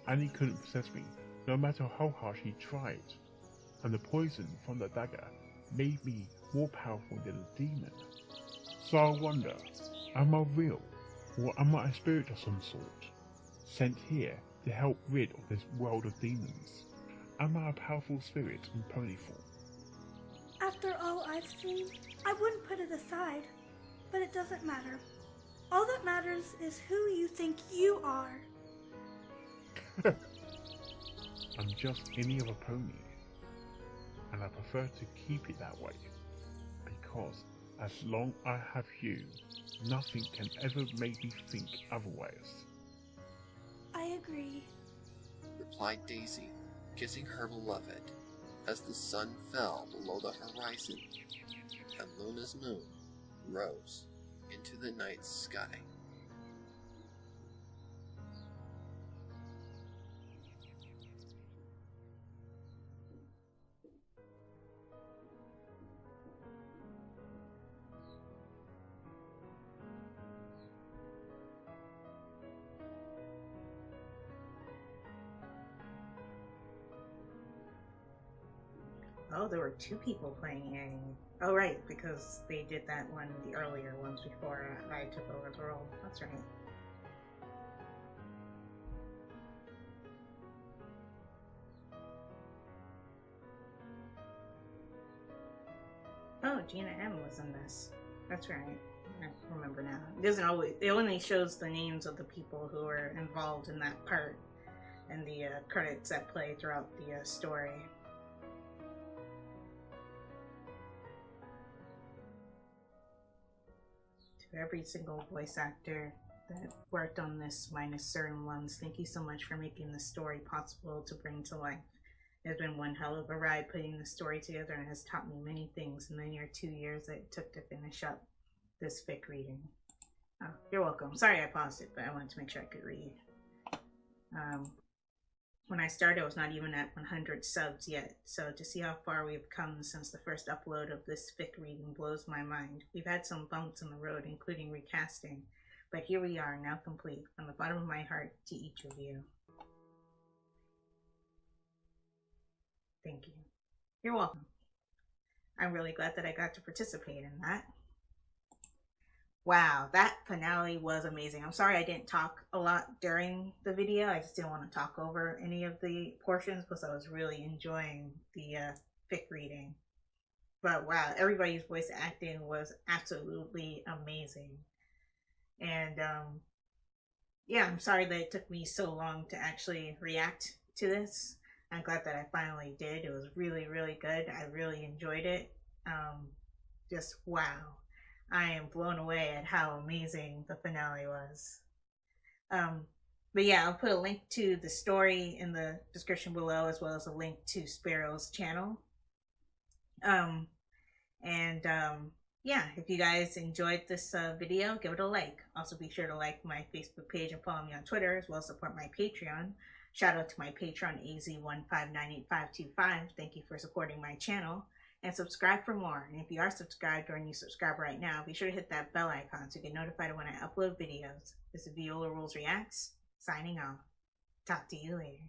and he couldn't possess me no matter how hard he tried, and the poison from the dagger made me more powerful than a demon. So I wonder, am I real, or am I a spirit of some sort, sent here to help rid of this world of demons? Am I a powerful spirit in pony form? After all I've seen, I wouldn't put it aside, but it doesn't matter. All that matters is who you think you are. I'm just any other pony, and I prefer to keep it that way, because as long as I have you, nothing can ever make me think otherwise. I agree. replied Daisy, kissing her beloved, as the sun fell below the horizon and Luna's moon rose into the night sky. Oh, there were two people playing a... Oh, right, because they did that one, the earlier ones before I took over the role. That's right. Oh, Gina M was in this. That's right. I remember now. It doesn't always... It only shows the names of the people who were involved in that part and the credits that play throughout the story. Every single voice actor that worked on this, minus certain ones, thank you so much for making the story possible to bring to life. It's been one hell of a ride putting the story together and has taught me many things in the near 2 years that it took to finish up this fic reading. Oh, you're welcome. Sorry I paused it, but I wanted to make sure I could read. When I started, I was not even at 100 subs yet, so to see how far we've come since the first upload of this fic reading blows my mind. We've had some bumps in the road, including recasting, but here we are, now complete, from the bottom of my heart to each of you. Thank you. You're welcome. I'm really glad that I got to participate in that. Wow, that finale was amazing. I'm sorry I didn't talk a lot during the video. I just didn't want to talk over any of the portions because I was really enjoying the fic reading. But wow, everybody's voice acting was absolutely amazing. And yeah, I'm sorry that it took me so long to actually react to this. I'm glad that I finally did. It was really, really good. I really enjoyed it. Just wow. I am blown away at how amazing the finale was. But yeah, I'll put a link to the story in the description below, as well as a link to Sparrow's channel. Yeah, if you guys enjoyed this video, give it a like. Also be sure to like my Facebook page and follow me on Twitter, as well as support my Patreon. Shout out to my patron AZ1598525. Thank you for supporting my channel. And subscribe for more. And if you are subscribed or a new subscriber right now, be sure to hit that bell icon so you get notified when I upload videos. This is ViolarulesReacts, signing off. Talk to you later.